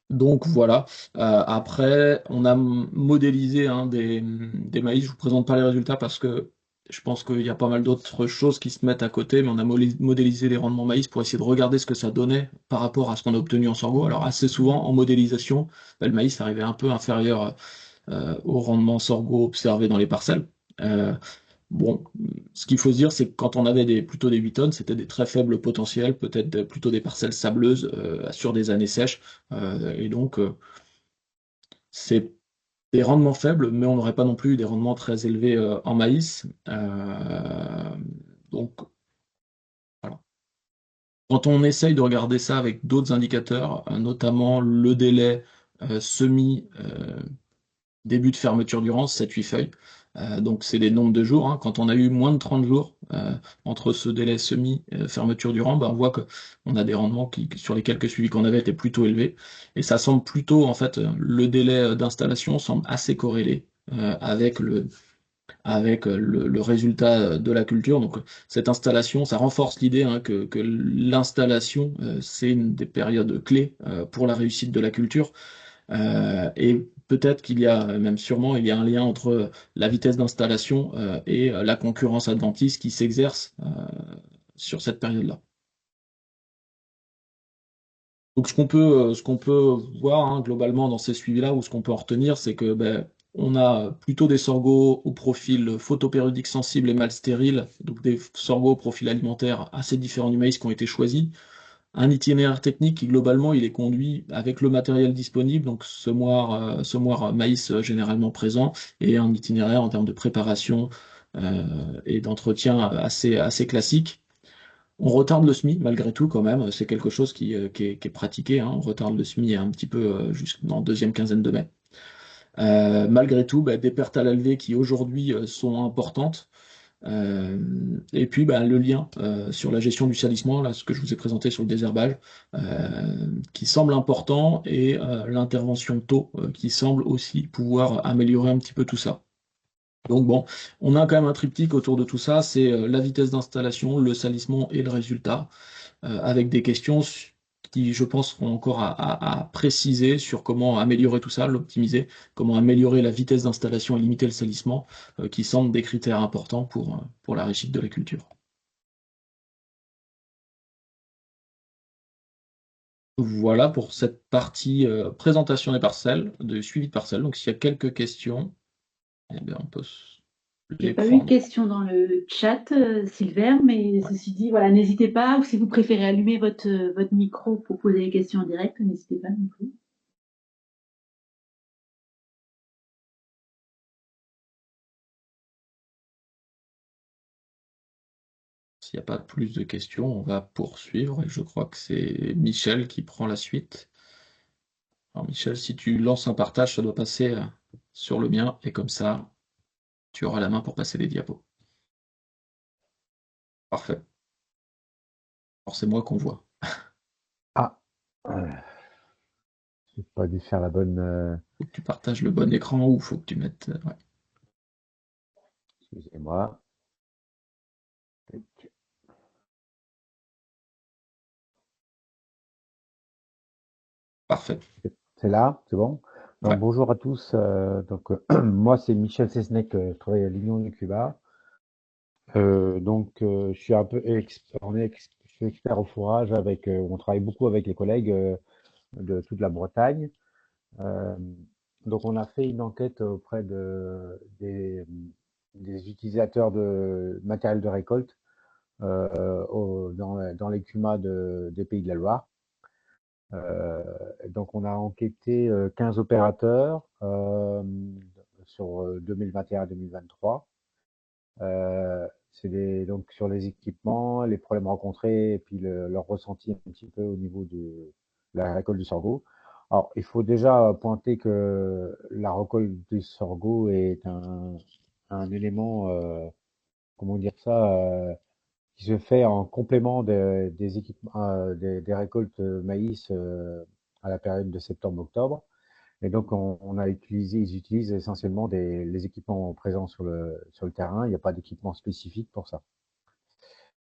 donc voilà. Après, on a modélisé des maïs. Je vous présente pas les résultats parce que je pense qu'il y a pas mal d'autres choses qui se mettent à côté, mais on a modélisé les rendements maïs pour essayer de regarder ce que ça donnait par rapport à ce qu'on a obtenu en sorgho. Alors assez souvent en modélisation, le maïs arrivait un peu inférieur au rendement sorgho observé dans les parcelles. Euh, Bon, ce qu'il faut se dire, c'est que quand on avait plutôt des 8 tonnes, c'était des très faibles potentiels, peut-être plutôt des parcelles sableuses sur des années sèches. Et donc, c'est des rendements faibles, mais on n'aurait pas non plus des rendements très élevés en maïs. Donc, voilà. Quand on essaye de regarder ça avec d'autres indicateurs, notamment le délai semi début de fermeture du rang, 7-8 feuilles. Donc c'est des nombres de jours, hein. Quand on a eu moins de 30 jours entre ce délai semi-fermeture du rang, on voit qu'on a des rendements qui, sur les quelques suivis qu'on avait, étaient plutôt élevés. Et ça semble plutôt, en fait, le délai d'installation semble assez corrélé avec le résultat de la culture. Donc cette installation, ça renforce l'idée hein, que l'installation, c'est une des périodes clés pour la réussite de la culture. Et peut-être qu'il y a, même sûrement, il y a un lien entre la vitesse d'installation et la concurrence adventice qui s'exerce sur cette période-là. Donc ce qu'on peut voir hein, globalement dans ces suivis-là, ou ce qu'on peut en retenir, c'est que on a plutôt des sorgho au profil photopériodique sensible et mal stérile, donc des sorgho au profil alimentaire assez différents du maïs qui ont été choisis. Un itinéraire technique qui globalement il est conduit avec le matériel disponible, donc semoir maïs généralement présent, et un itinéraire en termes de préparation et d'entretien assez classique. On retarde le SMI malgré tout quand même, c'est quelque chose qui est pratiqué, hein. On retarde le SMI un petit peu jusqu'en deuxième quinzaine de mai. Malgré tout, des pertes à l'alvé qui aujourd'hui sont importantes. Et puis le lien sur la gestion du salissement, là, ce que je vous ai présenté sur le désherbage, qui semble important, et l'intervention tôt, qui semble aussi pouvoir améliorer un petit peu tout ça. Donc bon, on a quand même un triptyque autour de tout ça, c'est la vitesse d'installation, le salissement et le résultat, avec des questions qui, je pense, seront encore à préciser sur comment améliorer tout ça, l'optimiser, comment améliorer la vitesse d'installation et limiter le salissement, qui semblent des critères importants pour la réussite de la culture. Voilà pour cette partie présentation des parcelles, de suivi de parcelles. Donc s'il y a quelques questions, eh bien, on peut J'ai les pas eu de prendre. questions dans le chat, Silver, mais Ouais. ceci dit, voilà, n'hésitez pas, ou si vous préférez allumer votre micro pour poser les questions en direct, n'hésitez pas non plus. S'il n'y a pas plus de questions, on va poursuivre. Et je crois que c'est Michel qui prend la suite. Alors Michel, si tu lances un partage, ça doit passer sur le mien, et comme ça, tu auras la main pour passer les diapos. Parfait. Alors c'est moi qu'on voit. Ah, j'ai pas dû faire la bonne. Faut que tu partages le bon écran, ou faut que tu mettes. Ouais. Excusez-moi. Parfait. C'est là, c'est bon. Donc, Ouais. bonjour à tous. Moi, c'est Michel Cesnec, je travaille à l'Union du Cuba. Je suis un peu je suis expert au fourrage on travaille beaucoup avec les collègues de toute la Bretagne. Euh, donc, on a fait une enquête auprès des utilisateurs de matériel de récolte dans les CUMA des Pays de la Loire. Donc on a enquêté 15 opérateurs sur 2021-2023. Donc sur les équipements, les problèmes rencontrés et puis leur ressenti un petit peu au niveau de la récolte du sorgho. Alors, il faut déjà pointer que la récolte du sorgho est un élément, comment dire ça, qui se fait en complément des équipements, des récoltes maïs à la période de septembre-octobre. Et donc, ils utilisent essentiellement les équipements présents sur le terrain. Il n'y a pas d'équipement spécifique pour ça.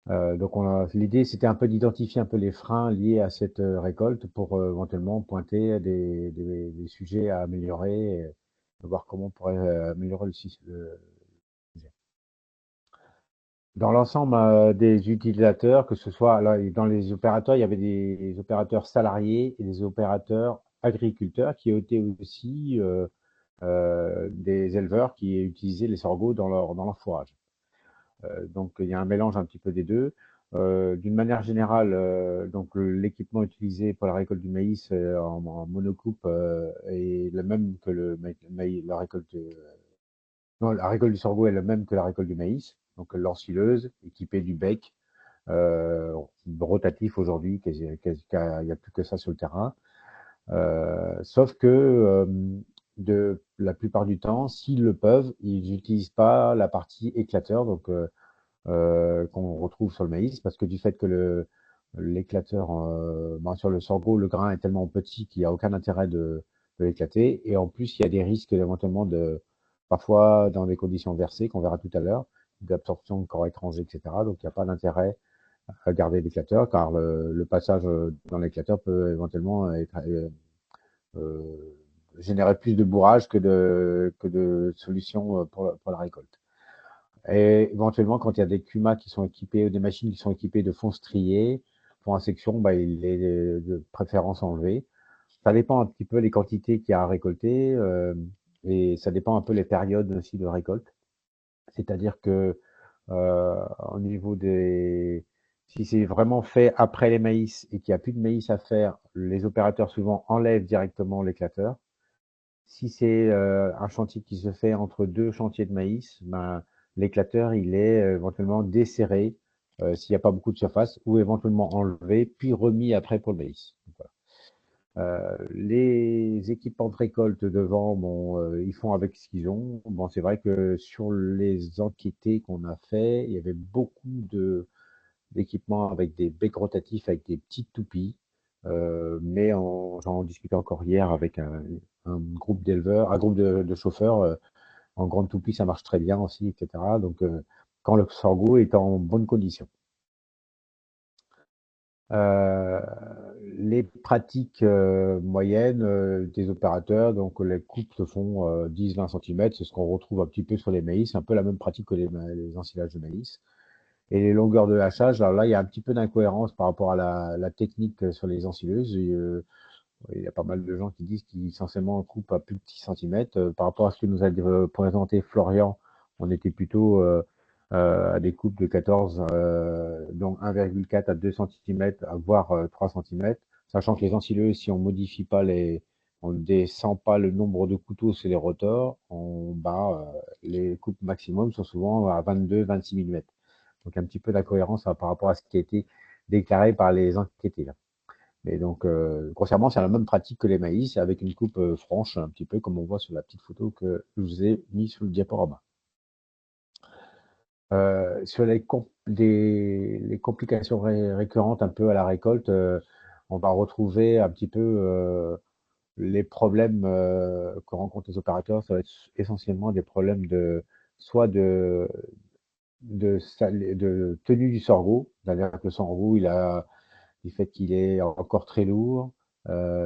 Donc, l'idée, c'était un peu d'identifier un peu les freins liés à cette récolte pour éventuellement pointer des sujets à améliorer et voir comment on pourrait améliorer le sujet. Dans l'ensemble des utilisateurs, que ce soit là, dans les opérateurs, il y avait des opérateurs salariés et des opérateurs agriculteurs qui étaient aussi des éleveurs qui utilisaient les sorgho dans leur fourrage. Donc il y a un mélange un petit peu des deux. D'une manière générale, donc l'équipement utilisé pour la récolte du maïs en monocoupe est le même que la récolte. Non, la récolte du sorgho est la même que la récolte du maïs. Donc l'ensileuse équipée du bec rotatif aujourd'hui, il n'y a plus que ça sur le terrain. Sauf que la plupart du temps, s'ils le peuvent, ils n'utilisent pas la partie éclateur, donc qu'on retrouve sur le maïs, parce que du fait que l'éclateur sur le sorgho, le grain est tellement petit qu'il n'y a aucun intérêt de l'éclater. Et en plus, il y a des risques éventuellement parfois dans des conditions versées, qu'on verra tout à l'heure, d'absorption de corps étrangers, etc. Donc il n'y a pas d'intérêt à garder l'éclateur, car le passage dans l'éclateur peut éventuellement euh, générer plus de bourrage que de solutions pour la récolte. Et éventuellement, quand il y a des cumas qui sont équipés ou des machines qui sont équipées de fonds striés, pour insection, il est de préférence enlevé. Ça dépend un petit peu des quantités qu'il y a à récolter et ça dépend un peu les périodes aussi de récolte. C'est-à-dire que au niveau si c'est vraiment fait après les maïs et qu'il n'y a plus de maïs à faire, les opérateurs souvent enlèvent directement l'éclateur. Si c'est un chantier qui se fait entre deux chantiers de maïs, l'éclateur il est éventuellement desserré s'il n'y a pas beaucoup de surface ou éventuellement enlevé puis remis après pour le maïs. Donc, voilà. Les équipements de récolte devant, ils font avec ce qu'ils ont. Bon, c'est vrai que sur les enquêtés qu'on a fait, il y avait beaucoup d'équipements avec des becs rotatifs, avec des petites toupies. Mais j'en discutais encore hier avec un groupe d'éleveurs, un groupe de chauffeurs. En grande toupie, ça marche très bien aussi, etc. Donc, quand le sorgho est en bonne condition. Euh, les pratiques moyennes des opérateurs, donc les coupes se font 10-20 cm, c'est ce qu'on retrouve un petit peu sur les maïs, c'est un peu la même pratique que les ensilages de maïs. Et les longueurs de hachage, alors là, il y a un petit peu d'incohérence par rapport à la technique sur les ensileuses. Il y a pas mal de gens qui disent qu'ils essentiellement coupent à plus de 6 cm. Par rapport à ce que nous a présenté Florian, on était plutôt à des coupes de 14, donc 1,4 à 2 cm, voire 3 cm. Sachant que les ensileuses, si on modifie pas on ne descend pas le nombre de couteaux sur les rotors, les coupes maximum sont souvent à 22-26 mm. Donc un petit peu d'incohérence par rapport à ce qui a été déclaré par les enquêtés là. Mais donc, grossièrement, c'est la même pratique que les maïs, avec une coupe franche, un petit peu comme on voit sur la petite photo que je vous ai mis sur le diaporama. Sur les complications récurrentes un peu à la récolte, on va retrouver un petit peu les problèmes que rencontrent les opérateurs. Ça va être essentiellement des problèmes soit de tenue du sorgho, c'est-à-dire que le sorgho, du fait qu'il est encore très lourd,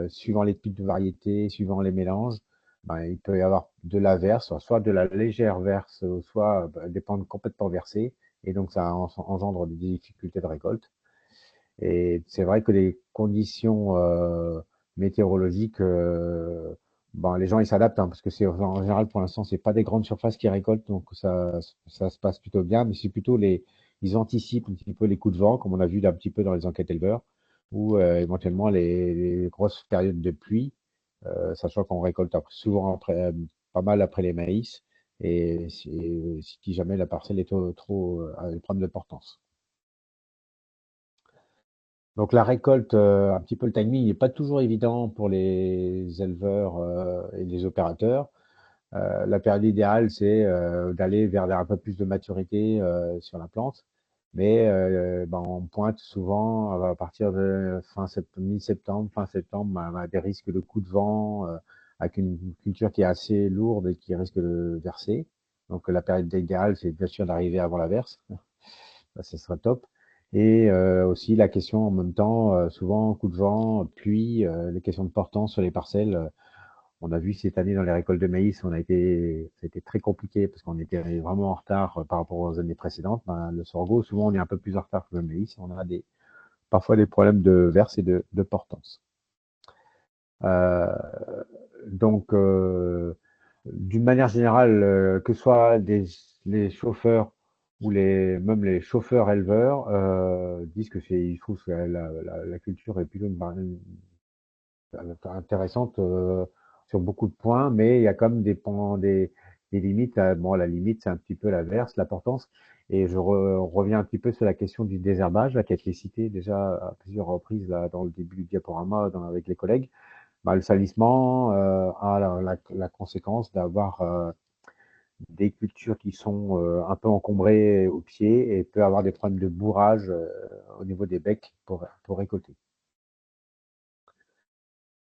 suivant les types de variétés, suivant les mélanges, il peut y avoir de la verse, soit de la légère verse, soit dépendre complètement versée, et donc ça engendre des difficultés de récolte. Et c'est vrai que les conditions météorologiques, les gens ils s'adaptent, hein, parce que c'est en général pour l'instant c'est pas des grandes surfaces qui récoltent, donc ça se passe plutôt bien, mais c'est plutôt ils anticipent un petit peu les coups de vent, comme on a vu un petit peu dans les enquêtes éleveurs, ou éventuellement les grosses périodes de pluie, sachant qu'on récolte souvent pas mal après les maïs, et si jamais la parcelle est trop elle prend de l'importance. Donc la récolte, un petit peu le timing n'est pas toujours évident pour les éleveurs et les opérateurs. La période idéale, c'est d'aller vers un peu plus de maturité sur la plante. Mais ben, on pointe souvent à partir de mi-septembre, fin septembre, ben, des risques de coups de vent, avec une culture qui est assez lourde et qui risque de verser. Donc la période idéale, c'est bien sûr d'arriver avant la verse. Ça, ce serait top. Et aussi la question en même temps, souvent coup de vent, pluie, les questions de portance sur les parcelles. On a vu cette année dans les récoltes de maïs, c'était très compliqué parce qu'on était vraiment en retard par rapport aux années précédentes. Ben, le sorgho, souvent, on est un peu plus en retard que le maïs. On a parfois des problèmes de verse et de portance. Euh, donc, d'une manière générale, que ce soit les chauffeurs ou même les chauffeurs éleveurs disent que ils trouvent que la culture est plutôt intéressante sur beaucoup de points, mais il y a quand même des limites. Bon, la limite, c'est un petit peu la verse, la portance. Et reviens un petit peu sur la question du désherbage, là, qui a été citée déjà à plusieurs reprises là, dans le début du diaporama avec les collègues. Bah, le salissement a la conséquence d'avoir des cultures qui sont un peu encombrées au pied et peut avoir des problèmes de bourrage au niveau des becs pour récolter.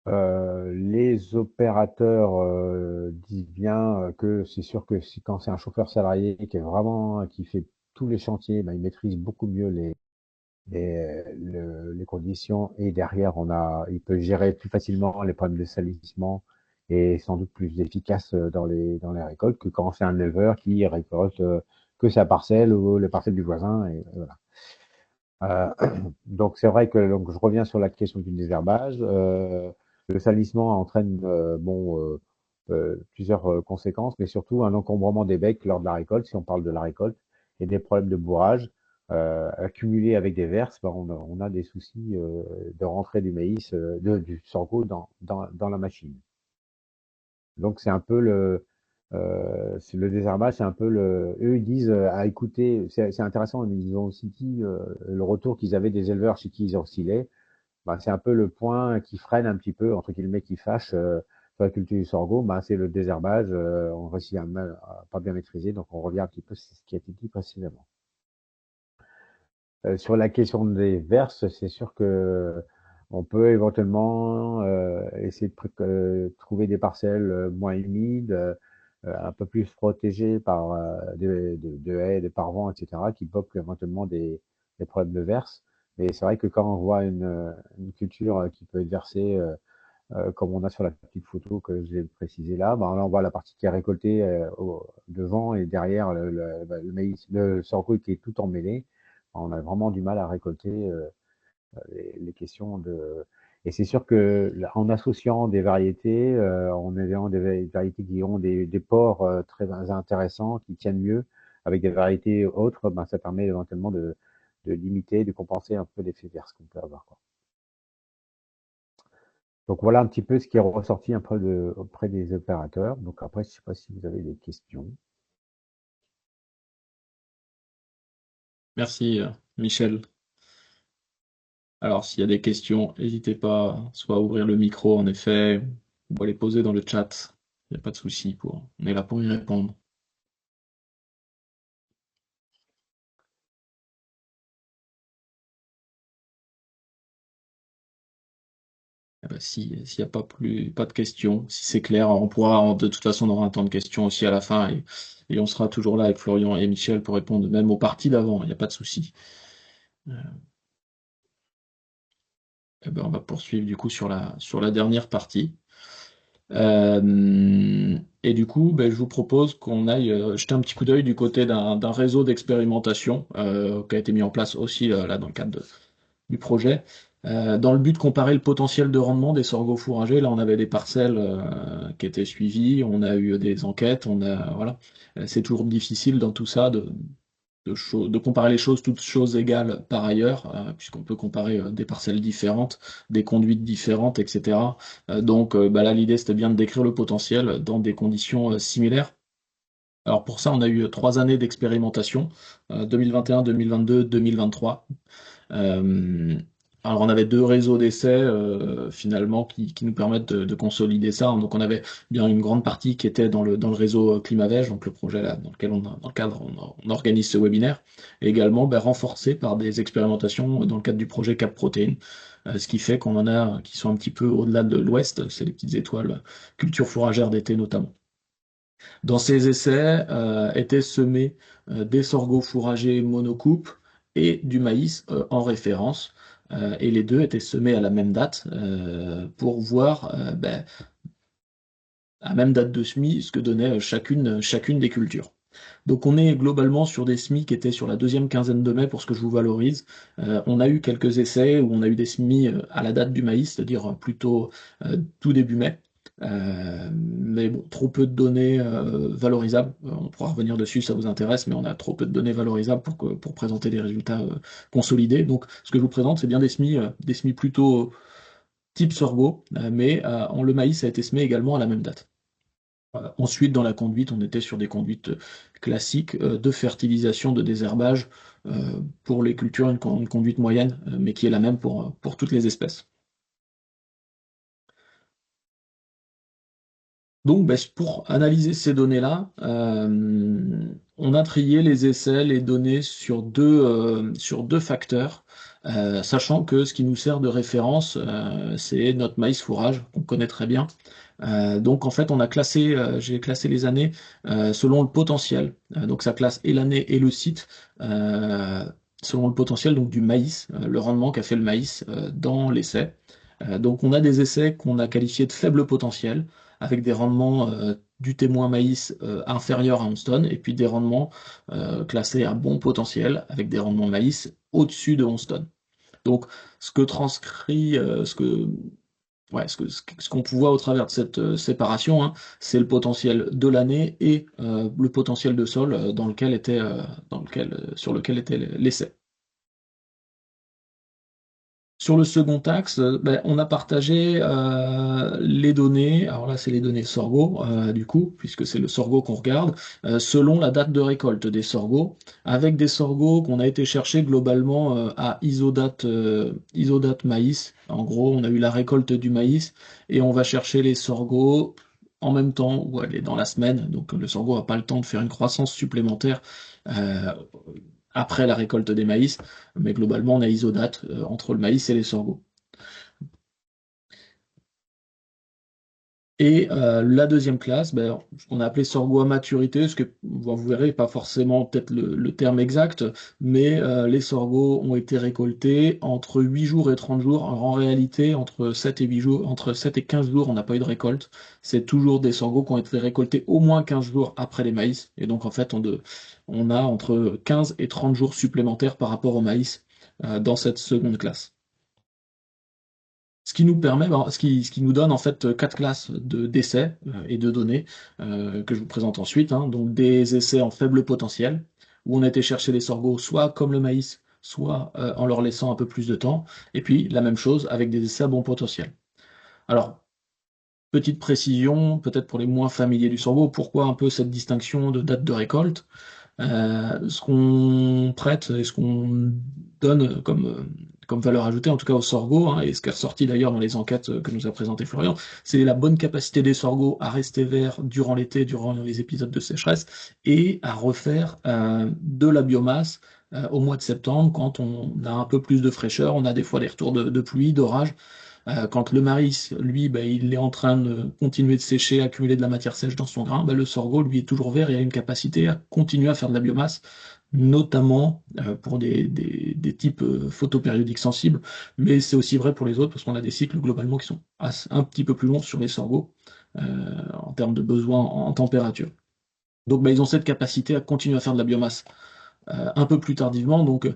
Les opérateurs disent bien que c'est sûr que quand c'est un chauffeur salarié qui fait tous les chantiers, ben, il maîtrise beaucoup mieux les conditions et derrière il peut gérer plus facilement les problèmes de salissement et sans doute plus efficace dans les récoltes que quand c'est un éleveur qui récolte que sa parcelle ou les parcelles du voisin et voilà. Donc c'est vrai que donc je reviens sur la question du désherbage. Le salissement entraîne plusieurs conséquences, mais surtout un encombrement des becs lors de la récolte, si on parle de la récolte, et des problèmes de bourrage accumulés avec des verses. Ben, on a des soucis de rentrée du maïs, du sorgho dans la machine. Donc c'est un peu c'est le désherbage, c'est un peu eux ils disent à écouter, c'est intéressant, ils ont aussi dit le retour qu'ils avaient des éleveurs chez qui ils oscillaient, bah, c'est un peu le point qui freine un petit peu, entre guillemets, qui fâche sur la culture du sorgho, bah, c'est le désherbage, on réussit à pas bien maîtriser, donc on revient un petit peu sur ce qui a été dit précédemment. Sur la question des verses, c'est sûr que on peut éventuellement essayer de trouver des parcelles moins humides, un peu plus protégées par de haies, des parvents, etc., qui bloquent éventuellement des problèmes de verse. Mais c'est vrai que quand on voit une culture qui peut être versée, comme on a sur la petite photo que j'ai précisée là, ben là on voit la partie qui est récoltée devant et derrière le maïs, le sorgho qui est tout emmêlé. On a vraiment du mal à récolter les questions de. Et c'est sûr que en associant des variétés, en ayant des variétés qui ont des pores très intéressants, qui tiennent mieux, avec des variétés autres, ben, ça permet éventuellement de limiter, de compenser un peu l'effet verse qu'on peut avoir, quoi. Donc voilà un petit peu ce qui est ressorti un peu auprès des opérateurs. Donc après, je ne sais pas si vous avez des questions. Merci, Michel. Alors, s'il y a des questions, n'hésitez pas soit à ouvrir le micro, en effet, ou à les poser dans le chat. Il n'y a pas de souci, on est là pour y répondre. Eh ben, s'il n'y a pas de questions, si c'est clair, on pourra, de toute façon, on aura un temps de questions aussi à la fin et on sera toujours là avec Florian et Michel pour répondre même aux parties d'avant, il n'y a pas de souci. Eh ben, on va poursuivre du coup sur la dernière partie. Et du coup, ben, je vous propose qu'on aille jeter un petit coup d'œil du côté d'un réseau d'expérimentation qui a été mis en place aussi là, dans le cadre du projet, dans le but de comparer le potentiel de rendement des sorgho fourragers. Là, on avait des parcelles qui étaient suivies, on a eu des enquêtes, voilà. C'est toujours difficile dans tout ça de comparer les choses, toutes choses égales par ailleurs, puisqu'on peut comparer des parcelles différentes, des conduites différentes, etc. Donc bah là, l'idée, c'était bien de décrire le potentiel dans des conditions similaires. Alors pour ça, on a eu 3 années d'expérimentation, 2021, 2022, 2023. Euh, alors on avait 2 réseaux d'essais finalement qui nous permettent de consolider ça. Donc on avait bien une grande partie qui était dans le réseau Climavège, donc le projet là dans lequel dans le cadre on organise ce webinaire, et également renforcé par des expérimentations dans le cadre du projet Cap Protéines, ce qui fait qu'on en a qui sont un petit peu au-delà de l'Ouest, c'est les petites étoiles culture fourragère d'été notamment. Dans ces essais étaient semés des sorgho fourragers monocoupes et du maïs en référence. Et les deux étaient semés à la même date pour voir à même date de semis ce que donnait chacune des cultures. Donc on est globalement sur des semis qui étaient sur la deuxième quinzaine de mai pour ce que je vous valorise. On a eu quelques essais où on a eu des semis à la date du maïs, c'est-à-dire plutôt tout début mai. Mais bon, trop peu de données valorisables. On pourra revenir dessus si ça vous intéresse, mais on a trop peu de données valorisables pour présenter des résultats consolidés. Donc ce que je vous présente, c'est bien des semis plutôt type sorgho, mais le maïs a été semé également à la même date. Ensuite, dans la conduite, on était sur des conduites classiques de fertilisation, de désherbage pour les cultures, une conduite moyenne, mais qui est la même pour toutes les espèces. Donc, pour analyser ces données-là, on a trié les essais, les données sur deux facteurs, sachant que ce qui nous sert de référence, c'est notre maïs fourrage, qu'on connaît très bien. Donc en fait, j'ai classé les années selon le potentiel. Donc ça classe et l'année et le site selon le potentiel donc du maïs, le rendement qu'a fait le maïs dans l'essai. Donc on a des essais qu'on a qualifiés de faible potentiel, avec des rendements du témoin maïs inférieurs à 11 tonnes, et puis des rendements classés à bon potentiel, avec des rendements maïs au-dessus de 11 tonnes. Donc ce que transcrit, ce qu'on voit au travers de cette séparation, hein, c'est le potentiel de l'année et le potentiel de sol sur lequel était l'essai. Sur le second axe, on a partagé les données, alors là c'est les données sorgho du coup, puisque c'est le sorgho qu'on regarde, selon la date de récolte des sorgho, avec des sorgho qu'on a été chercher globalement à isodate maïs. En gros, on a eu la récolte du maïs et on va chercher les sorgho en même temps ou aller dans la semaine, donc le sorgho n'a pas le temps de faire une croissance supplémentaire euh, après la récolte des maïs, mais globalement on a isodate entre le maïs et les sorgho. Et la deuxième classe, ce qu'on a appelé sorgho à maturité, ce que vous verrez pas forcément peut-être le terme exact, mais les sorgho ont été récoltés entre 8 jours et 30 jours. Alors, en réalité, entre 7 et 8 jours, entre 7 et 15 jours, on n'a pas eu de récolte. C'est toujours des sorgho qui ont été récoltés au moins 15 jours après les maïs. Et donc en fait, on a entre 15 et 30 jours supplémentaires par rapport au maïs dans cette seconde classe. Ce qui nous permet, ce qui nous donne en fait 4 classes d'essais et de données que je vous présente ensuite. Hein. Donc des essais en faible potentiel, où on a été chercher les sorgho soit comme le maïs, soit en leur laissant un peu plus de temps. Et puis la même chose avec des essais à bon potentiel. Alors, petite précision, peut-être pour les moins familiers du sorgho, pourquoi un peu cette distinction de date de récolte? Ce qu'on prête et ce qu'on donne comme valeur ajoutée, en tout cas au sorgho, hein, et ce qui est ressorti d'ailleurs dans les enquêtes que nous a présenté Florian, c'est la bonne capacité des sorgho à rester verts durant l'été, durant les épisodes de sécheresse, et à refaire de la biomasse au mois de septembre, quand on a un peu plus de fraîcheur, on a des fois des retours de pluie, d'orage. Quand le maïs, lui, il est en train de continuer de sécher, accumuler de la matière sèche dans son grain, le sorgho, lui, est toujours vert et a une capacité à continuer à faire de la biomasse, notamment pour des types photopériodiques sensibles, mais c'est aussi vrai pour les autres, parce qu'on a des cycles globalement qui sont un petit peu plus longs sur les sorgho, en termes de besoins en température. Donc ils ont cette capacité à continuer à faire de la biomasse un peu plus tardivement, donc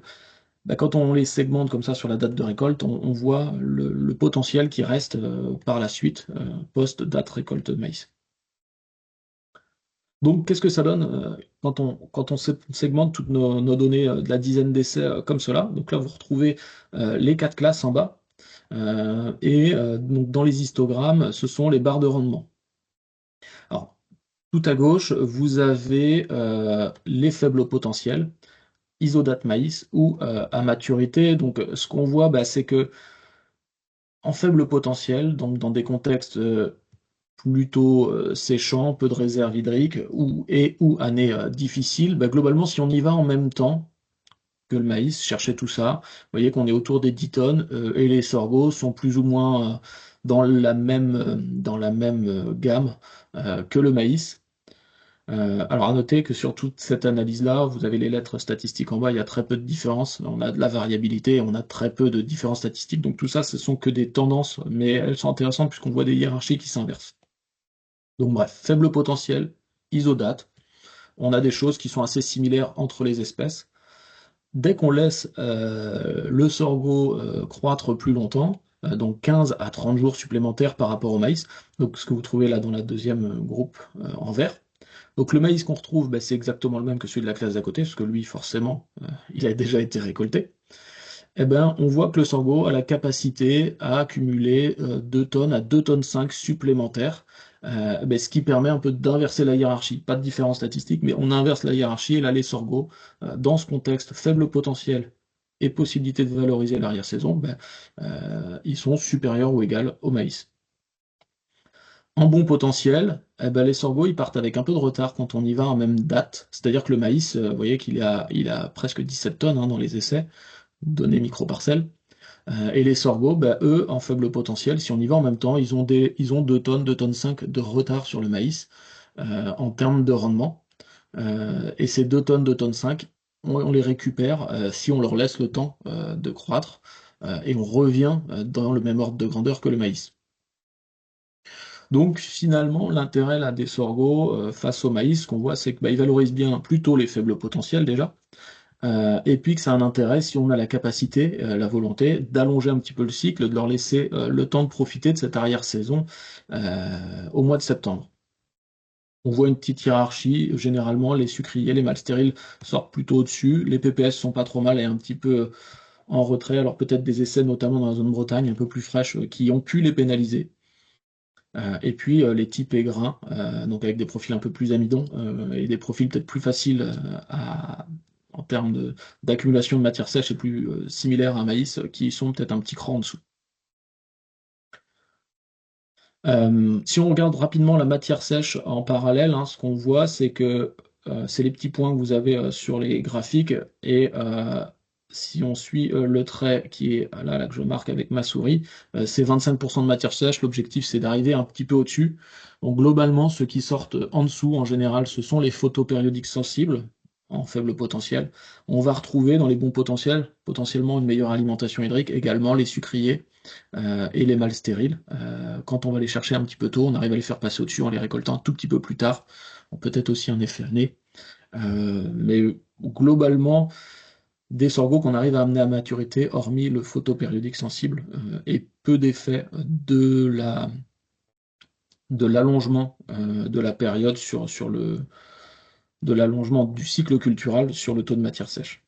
quand on les segmente comme ça sur la date de récolte, on voit le potentiel qui reste par la suite, post-date récolte de maïs. Donc qu'est-ce que ça donne quand on segmente toutes nos données de la dizaine d'essais comme cela? Donc là, vous retrouvez les 4 classes en bas, et donc dans les histogrammes, ce sont les barres de rendement. Alors, Tout à gauche, vous avez les faibles potentiels, isodate maïs ou à maturité. Donc ce qu'on voit, c'est que en faible potentiel, donc dans des contextes plutôt séchants, peu de réserves hydriques ou années difficiles, globalement, si on y va en même temps que le maïs, cherchez tout ça, vous voyez qu'on est autour des 10 tonnes et les sorgho sont plus ou moins dans la même gamme que le maïs. Alors à noter que sur toute cette analyse-là, vous avez les lettres statistiques en bas, il y a très peu de différences. On a de la variabilité, on a très peu de différences statistiques. Donc tout ça, ce sont que des tendances, mais elles sont intéressantes puisqu'on voit des hiérarchies qui s'inversent. Donc bref, faible potentiel, isodate. On a des choses qui sont assez similaires entre les espèces. Dès qu'on laisse le sorgho croître plus longtemps, donc 15 à 30 jours supplémentaires par rapport au maïs, donc ce que vous trouvez là dans la deuxième groupe en vert. Donc le maïs qu'on retrouve, c'est exactement le même que celui de la classe d'à côté, parce que lui, forcément, il a déjà été récolté. Eh ben, on voit que le sorgho a la capacité à accumuler 2 tonnes à 2 tonnes 5 supplémentaires, ce qui permet un peu d'inverser la hiérarchie. Pas de différence statistique, mais on inverse la hiérarchie, et là les sorgho, dans ce contexte faible potentiel et possibilité de valoriser l'arrière-saison, ils sont supérieurs ou égaux au maïs. En bon potentiel, les sorgho ils partent avec un peu de retard quand on y va en même date, c'est-à-dire que le maïs, vous voyez qu'il a presque 17 tonnes dans les essais, données micro-parcelles. Et les sorgho, eux, en faible potentiel, si on y va en même temps, ils ont 2 tonnes, 2 tonnes 5 de retard sur le maïs en termes de rendement. Et ces 2 tonnes, 2 tonnes 5, on les récupère si on leur laisse le temps de croître et on revient dans le même ordre de grandeur que le maïs. Donc finalement, l'intérêt là, des sorgho face au maïs, ce qu'on voit, c'est qu'ils valorisent bien plutôt les faibles potentiels déjà, et puis que ça a un intérêt si on a la capacité, la volonté d'allonger un petit peu le cycle, de leur laisser le temps de profiter de cette arrière-saison au mois de septembre. On voit une petite hiérarchie, généralement les sucriers, les mâles stériles sortent plutôt au-dessus, les PPS sont pas trop mal et un petit peu en retrait, alors peut-être des essais notamment dans la zone Bretagne un peu plus fraîche qui ont pu les pénaliser. Et puis les types et grains, donc avec des profils un peu plus amidons et des profils peut-être plus faciles en termes d'accumulation de matière sèche et plus similaires à un maïs, qui sont peut-être un petit cran en dessous. Si on regarde rapidement la matière sèche en parallèle, ce qu'on voit, c'est que c'est les petits points que vous avez sur les graphiques, et si on suit le trait qui est là que je marque avec ma souris, c'est 25% de matière sèche. L'objectif, c'est d'arriver un petit peu au-dessus. Donc globalement, ceux qui sortent en dessous, en général, ce sont les photopériodiques sensibles, en faible potentiel. On va retrouver dans les bons potentiels, potentiellement une meilleure alimentation hydrique, également les sucriers et les mâles stériles. Quand on va les chercher un petit peu tôt, on arrive à les faire passer au-dessus en les récoltant un tout petit peu plus tard. Peut-être aussi un effet année. Mais globalement, des sorgho qu'on arrive à amener à maturité, hormis le photopériodique sensible, et peu d'effet de l'allongement de la période de l'allongement du cycle cultural sur le taux de matière sèche.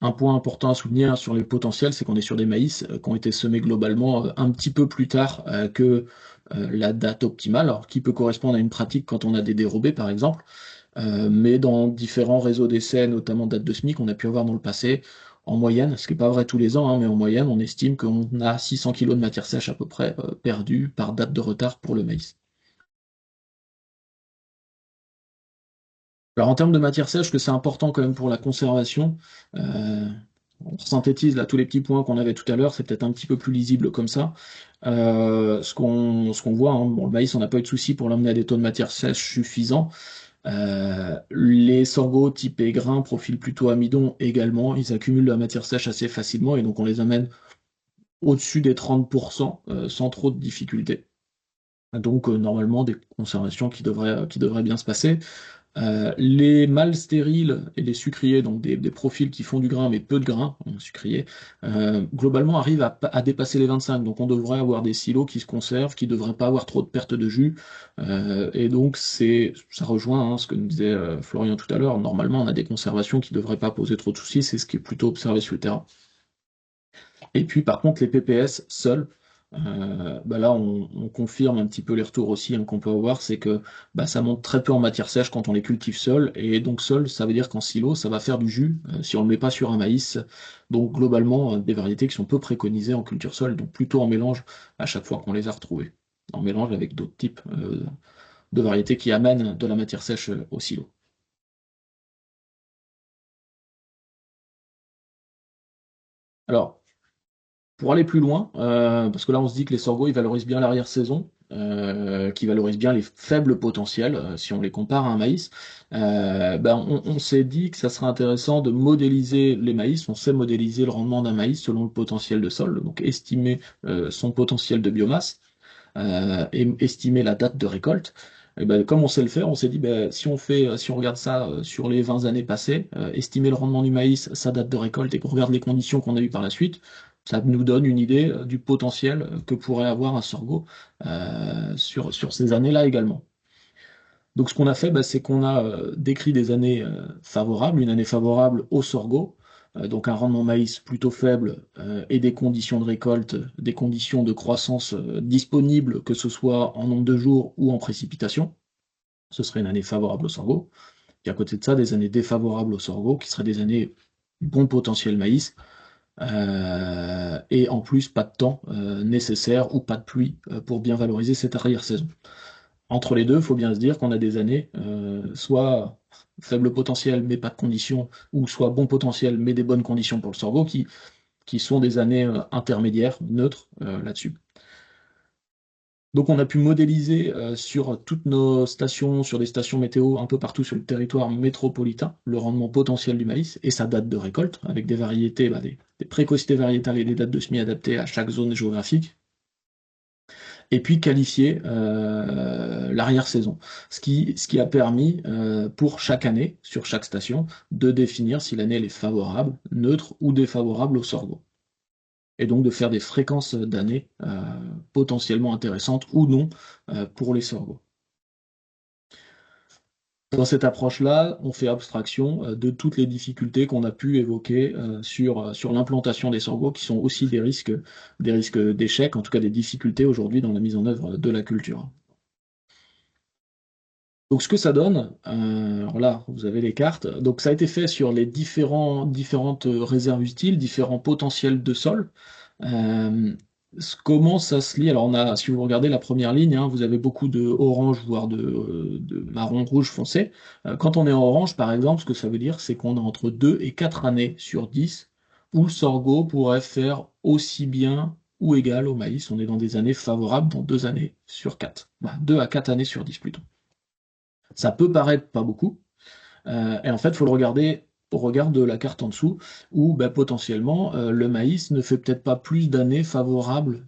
Un point important à souligner sur les potentiels, c'est qu'on est sur des maïs qui ont été semés globalement un petit peu plus tard que la date optimale, alors qui peut correspondre à une pratique quand on a des dérobés par exemple, mais dans différents réseaux d'essais, notamment date de SMIC, on a pu avoir dans le passé, en moyenne, ce qui n'est pas vrai tous les ans, mais en moyenne, on estime qu'on a 600 kg de matière sèche à peu près perdus par date de retard pour le maïs. Alors en termes de matière sèche, que c'est important quand même pour la conservation, on synthétise là tous les petits points qu'on avait tout à l'heure, c'est peut-être un petit peu plus lisible comme ça. Ce qu'on voit, le maïs, on n'a pas eu de souci pour l'emmener à des taux de matière sèche suffisants. Les sorgho type grains, profil plutôt amidon également, ils accumulent la matière sèche assez facilement et donc on les amène au-dessus des 30% sans trop de difficultés. Donc normalement des conservations qui devraient bien se passer. Les mâles stériles et les sucriers, donc des profils qui font du grain mais peu de grain, sucriers, globalement arrivent à dépasser les 25, donc on devrait avoir des silos qui se conservent, qui ne devraient pas avoir trop de perte de jus, et donc ça rejoint ce que nous disait Florian tout à l'heure, normalement on a des conservations qui ne devraient pas poser trop de soucis, c'est ce qui est plutôt observé sur le terrain. Et puis par contre les PPS seuls, Là, on confirme un petit peu les retours aussi hein, qu'on peut avoir, c'est que ça monte très peu en matière sèche quand on les cultive seul, et donc seul, ça veut dire qu'en silo, ça va faire du jus si on ne le met pas sur un maïs. Donc globalement, des variétés qui sont peu préconisées en culture sol, donc plutôt en mélange à chaque fois qu'on les a retrouvées, en mélange avec d'autres types de variétés qui amènent de la matière sèche au silo. Alors, pour aller plus loin, parce que là on se dit que les sorgho ils valorisent bien l'arrière-saison, qui valorisent bien les faibles potentiels, si on les compare à un maïs, on s'est dit que ça serait intéressant de modéliser les maïs, on sait modéliser le rendement d'un maïs selon le potentiel de sol, donc estimer son potentiel de biomasse, et estimer la date de récolte. Et comme on sait le faire, on s'est dit si on regarde ça sur les 20 années passées, estimer le rendement du maïs, sa date de récolte, et qu'on regarde les conditions qu'on a eues par la suite, ça nous donne une idée du potentiel que pourrait avoir un sorgho sur ces années-là également. Donc ce qu'on a fait, c'est qu'on a décrit des années favorables, une année favorable au sorgho, donc un rendement maïs plutôt faible et des conditions de récolte, des conditions de croissance disponibles, que ce soit en nombre de jours ou en précipitation. Ce serait une année favorable au sorgho. Et à côté de ça, des années défavorables au sorgho, qui seraient des années bon potentiel maïs, et en plus pas de temps nécessaire ou pas de pluie pour bien valoriser cette arrière-saison. Entre les deux, il faut bien se dire qu'on a des années, soit faible potentiel mais pas de conditions, ou soit bon potentiel mais des bonnes conditions pour le sorgho, qui sont des années intermédiaires, neutres là-dessus. Donc on a pu modéliser sur toutes nos stations, sur des stations météo un peu partout sur le territoire métropolitain, le rendement potentiel du maïs et sa date de récolte, avec des variétés, des précocités variétales et des dates de semis adaptées à chaque zone géographique. Et puis qualifier l'arrière-saison. Ce qui a permis, pour chaque année, sur chaque station, de définir si l'année elle est favorable, neutre ou défavorable au sorgho. Et donc de faire des fréquences d'années potentiellement intéressantes ou non pour les sorghos. Dans cette approche-là, on fait abstraction de toutes les difficultés qu'on a pu évoquer sur l'implantation des sorghos, qui sont aussi des risques d'échec, en tout cas des difficultés aujourd'hui dans la mise en œuvre de la culture. Donc ce que ça donne, alors là vous avez les cartes, donc ça a été fait sur les différentes réserves utiles, différents potentiels de sol. Comment ça se lie? Alors si vous regardez la première ligne, hein, vous avez beaucoup de orange, voire de marron rouge foncé. Quand on est en orange, par exemple, ce que ça veut dire, c'est qu'on a entre 2 et 4 années sur 10 où le sorgho pourrait faire aussi bien ou égal au maïs. On est dans des années favorables, dans 2 années sur 4. 2 à 4 années sur 10 plutôt. Ça peut paraître pas beaucoup, et en fait, il faut le regarder au regard de la carte en dessous, où potentiellement le maïs ne fait peut-être pas plus d'années favorables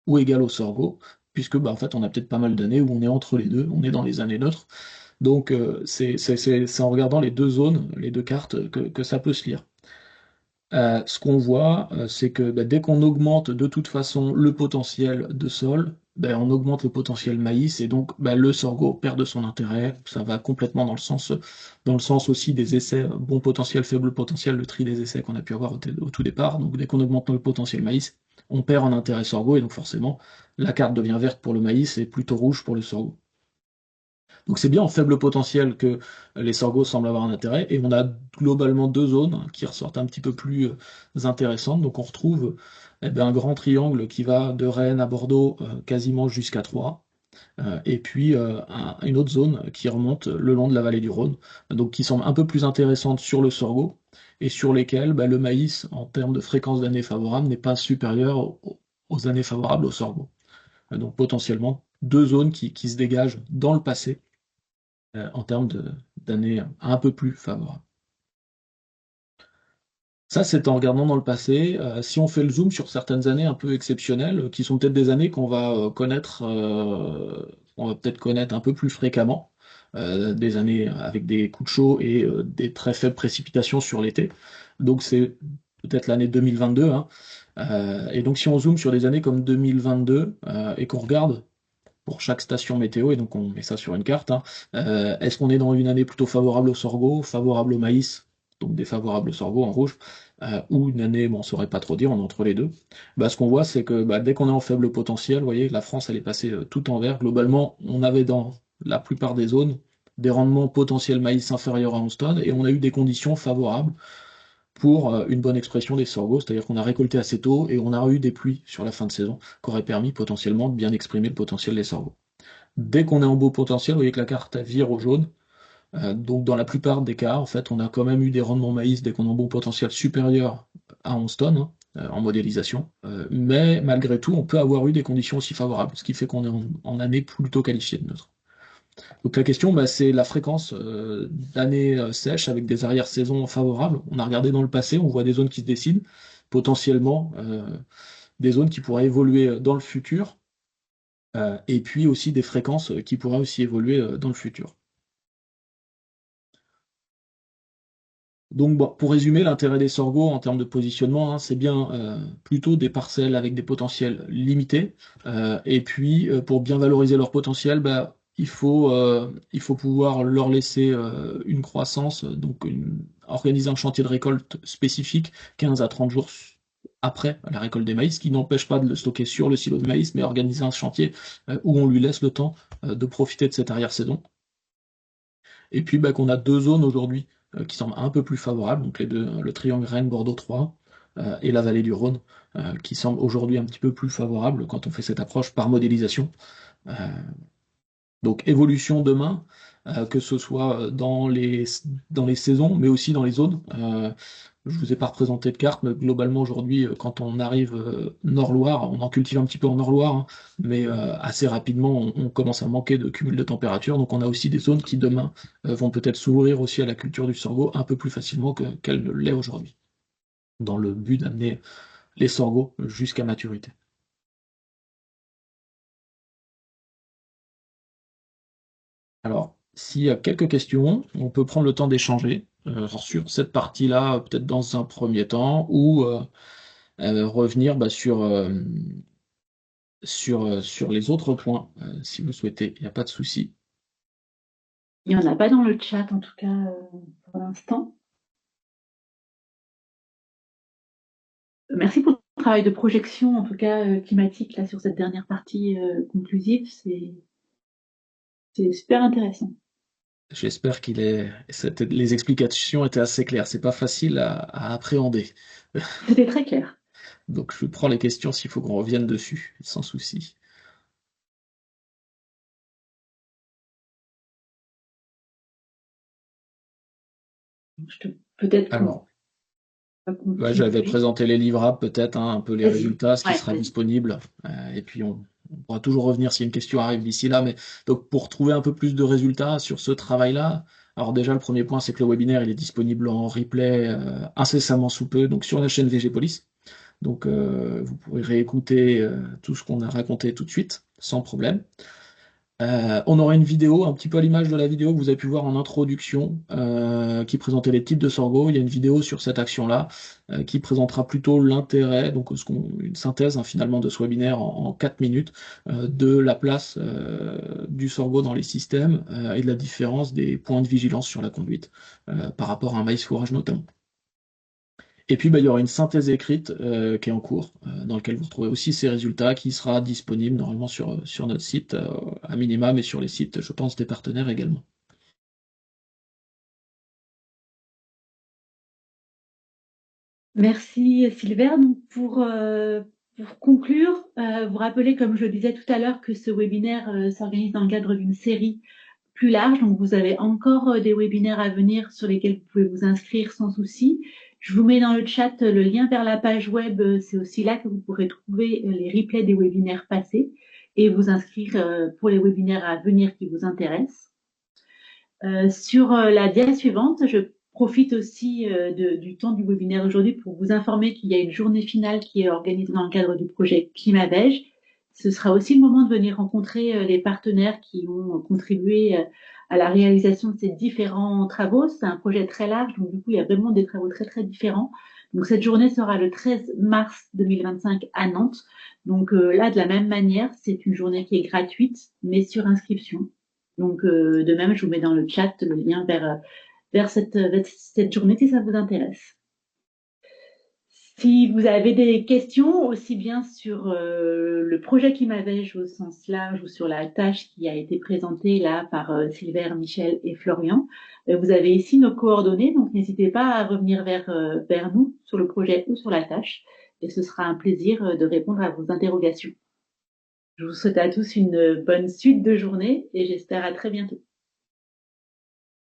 ou égales au sorgho, puisque en fait on a peut-être pas mal d'années où on est entre les deux, on est dans les années neutres. Donc c'est en regardant les deux zones, les deux cartes, que ça peut se lire. Ce qu'on voit, c'est que dès qu'on augmente de toute façon le potentiel de sol, on augmente le potentiel maïs, et donc le sorgho perd de son intérêt. Ça va complètement dans le sens aussi des essais bon potentiel, faible potentiel, le tri des essais qu'on a pu avoir au tout départ. Donc dès qu'on augmente le potentiel maïs, on perd en intérêt sorgho, et donc forcément la carte devient verte pour le maïs et plutôt rouge pour le sorgho. Donc c'est bien en faible potentiel que les sorghos semblent avoir un intérêt, et on a globalement deux zones qui ressortent un petit peu plus intéressantes. Donc on retrouve un grand triangle qui va de Rennes à Bordeaux quasiment jusqu'à Troyes, et puis une autre zone qui remonte le long de la vallée du Rhône, donc qui semble un peu plus intéressante sur le sorgho, et sur lesquelles le maïs, en termes de fréquence d'années favorables, n'est pas supérieur aux années favorables au sorgho. Donc potentiellement deux zones qui se dégagent dans le passé en termes d'années un peu plus favorables. Ça, c'est en regardant dans le passé. Si on fait le zoom sur certaines années un peu exceptionnelles, qui sont peut-être des années qu'on va peut-être connaître un peu plus fréquemment, des années avec des coups de chaud et des très faibles précipitations sur l'été. Donc c'est peut-être l'année 2022. Hein. Et donc si on zoome sur des années comme 2022 et qu'on regarde pour chaque station météo, et donc on met ça sur une carte, hein, est-ce qu'on est dans une année plutôt favorable au sorgho, favorable au maïs, donc défavorable au sorgho en rouge, ou une année, bon, on ne saurait pas trop dire, on est entre les deux. Ce qu'on voit, c'est que dès qu'on est en faible potentiel, vous voyez, la France, elle est passée tout en vert. Globalement, on avait dans la plupart des zones des rendements potentiels maïs inférieurs à 11 tonnes, et on a eu des conditions favorables pour une bonne expression des sorgho, c'est-à-dire qu'on a récolté assez tôt et on a eu des pluies sur la fin de saison qui auraient permis potentiellement de bien exprimer le potentiel des sorgho. Dès qu'on est en beau potentiel, vous voyez que la carte vire au jaune. Donc dans la plupart des cas, en fait, on a quand même eu des rendements maïs dès qu'on est en bon potentiel supérieur à 11 tonnes en modélisation. Mais malgré tout, on peut avoir eu des conditions aussi favorables, ce qui fait qu'on est en année plutôt qualifiée de neutre. Donc la question, c'est la fréquence d'années sèches avec des arrière-saisons favorables. On a regardé dans le passé, on voit des zones qui se dessinent, potentiellement des zones qui pourraient évoluer dans le futur, et puis aussi des fréquences qui pourraient aussi évoluer dans le futur. Donc pour résumer, l'intérêt des sorgho en termes de positionnement, c'est bien plutôt des parcelles avec des potentiels limités. Et puis pour bien valoriser leur potentiel, il faut pouvoir leur laisser une croissance, donc organiser un chantier de récolte spécifique 15 à 30 jours après la récolte des maïs, qui n'empêche pas de le stocker sur le silo de maïs, mais organiser un chantier où on lui laisse le temps de profiter de cette arrière-saison. Et puis qu'on a deux zones aujourd'hui qui semblent un peu plus favorables, donc les deux, le triangle Rennes-Bordeaux 3 et la vallée du Rhône, qui semblent aujourd'hui un petit peu plus favorables quand on fait cette approche par modélisation. Donc évolution demain, que ce soit dans les saisons, mais aussi dans les zones. Je vous ai pas représenté de carte, mais globalement aujourd'hui, quand on arrive Nord-Loire, on en cultive un petit peu en Nord-Loire, hein, mais assez rapidement, on commence à manquer de cumul de température. Donc on a aussi des zones qui demain vont peut-être s'ouvrir aussi à la culture du sorgho un peu plus facilement qu'elle ne l'est aujourd'hui, dans le but d'amener les sorghos jusqu'à maturité. Alors, s'il y a quelques questions, on peut prendre le temps d'échanger sur cette partie-là, peut-être dans un premier temps, ou revenir sur les autres points, si vous souhaitez, il n'y a pas de souci. Il n'y en a pas dans le chat, en tout cas, pour l'instant. Merci pour ton travail de projection, en tout cas climatique, là, sur cette dernière partie conclusive. C'est super intéressant. J'espère les explications étaient assez claires. C'est pas facile à appréhender. C'était très clair. Donc je prends les questions s'il faut qu'on revienne dessus, sans souci. Peut-être Alors, j'avais présenté les livrables, peut-être, un peu les résultats, ce qui sera disponible. Et puis on pourra toujours revenir si une question arrive d'ici là. Mais donc pour trouver un peu plus de résultats sur ce travail-là, alors déjà le premier point, c'est que le webinaire il est disponible en replay incessamment sous peu, donc sur la chaîne VGPolis. Donc vous pourrez réécouter tout ce qu'on a raconté tout de suite, sans problème. On aura une vidéo, un petit peu à l'image de la vidéo que vous avez pu voir en introduction, qui présentait les types de sorgho. Il y a une vidéo sur cette action-là qui présentera plutôt l'intérêt, donc une synthèse finalement de ce webinaire en 4 minutes, de la place du sorgho dans les systèmes et de la différence des points de vigilance sur la conduite par rapport à un maïs fourrage notamment. Et puis, il y aura une synthèse écrite qui est en cours, dans laquelle vous retrouvez aussi ces résultats, qui sera disponible normalement sur notre site, à minima, mais sur les sites, je pense, des partenaires également. Merci Sylvain. Donc pour conclure, vous rappelez, comme je le disais tout à l'heure, que ce webinaire s'organise dans le cadre d'une série plus large. Donc vous avez encore des webinaires à venir sur lesquels vous pouvez vous inscrire sans souci. Je vous mets dans le chat le lien vers la page web. C'est aussi là que vous pourrez trouver les replays des webinaires passés et vous inscrire pour les webinaires à venir qui vous intéressent. Sur la dia suivante, je profite aussi du temps du webinaire d'aujourd'hui pour vous informer qu'il y a une journée finale qui est organisée dans le cadre du projet Climat Beige. Ce sera aussi le moment de venir rencontrer les partenaires qui ont contribué à la réalisation de ces différents travaux. C'est un projet très large, donc du coup, il y a vraiment des travaux très, très différents. Donc, cette journée sera le 13 mars 2025 à Nantes. Donc là, de la même manière, c'est une journée qui est gratuite, mais sur inscription. Donc, de même, je vous mets dans le chat le lien vers vers cette journée si ça vous intéresse. Si vous avez des questions, aussi bien sur le projet Climavège au sens large ou sur la tâche qui a été présentée là par Sylvain, Michel et Florian, vous avez ici nos coordonnées, donc n'hésitez pas à revenir vers nous sur le projet ou sur la tâche, et ce sera un plaisir de répondre à vos interrogations. Je vous souhaite à tous une bonne suite de journée et j'espère à très bientôt.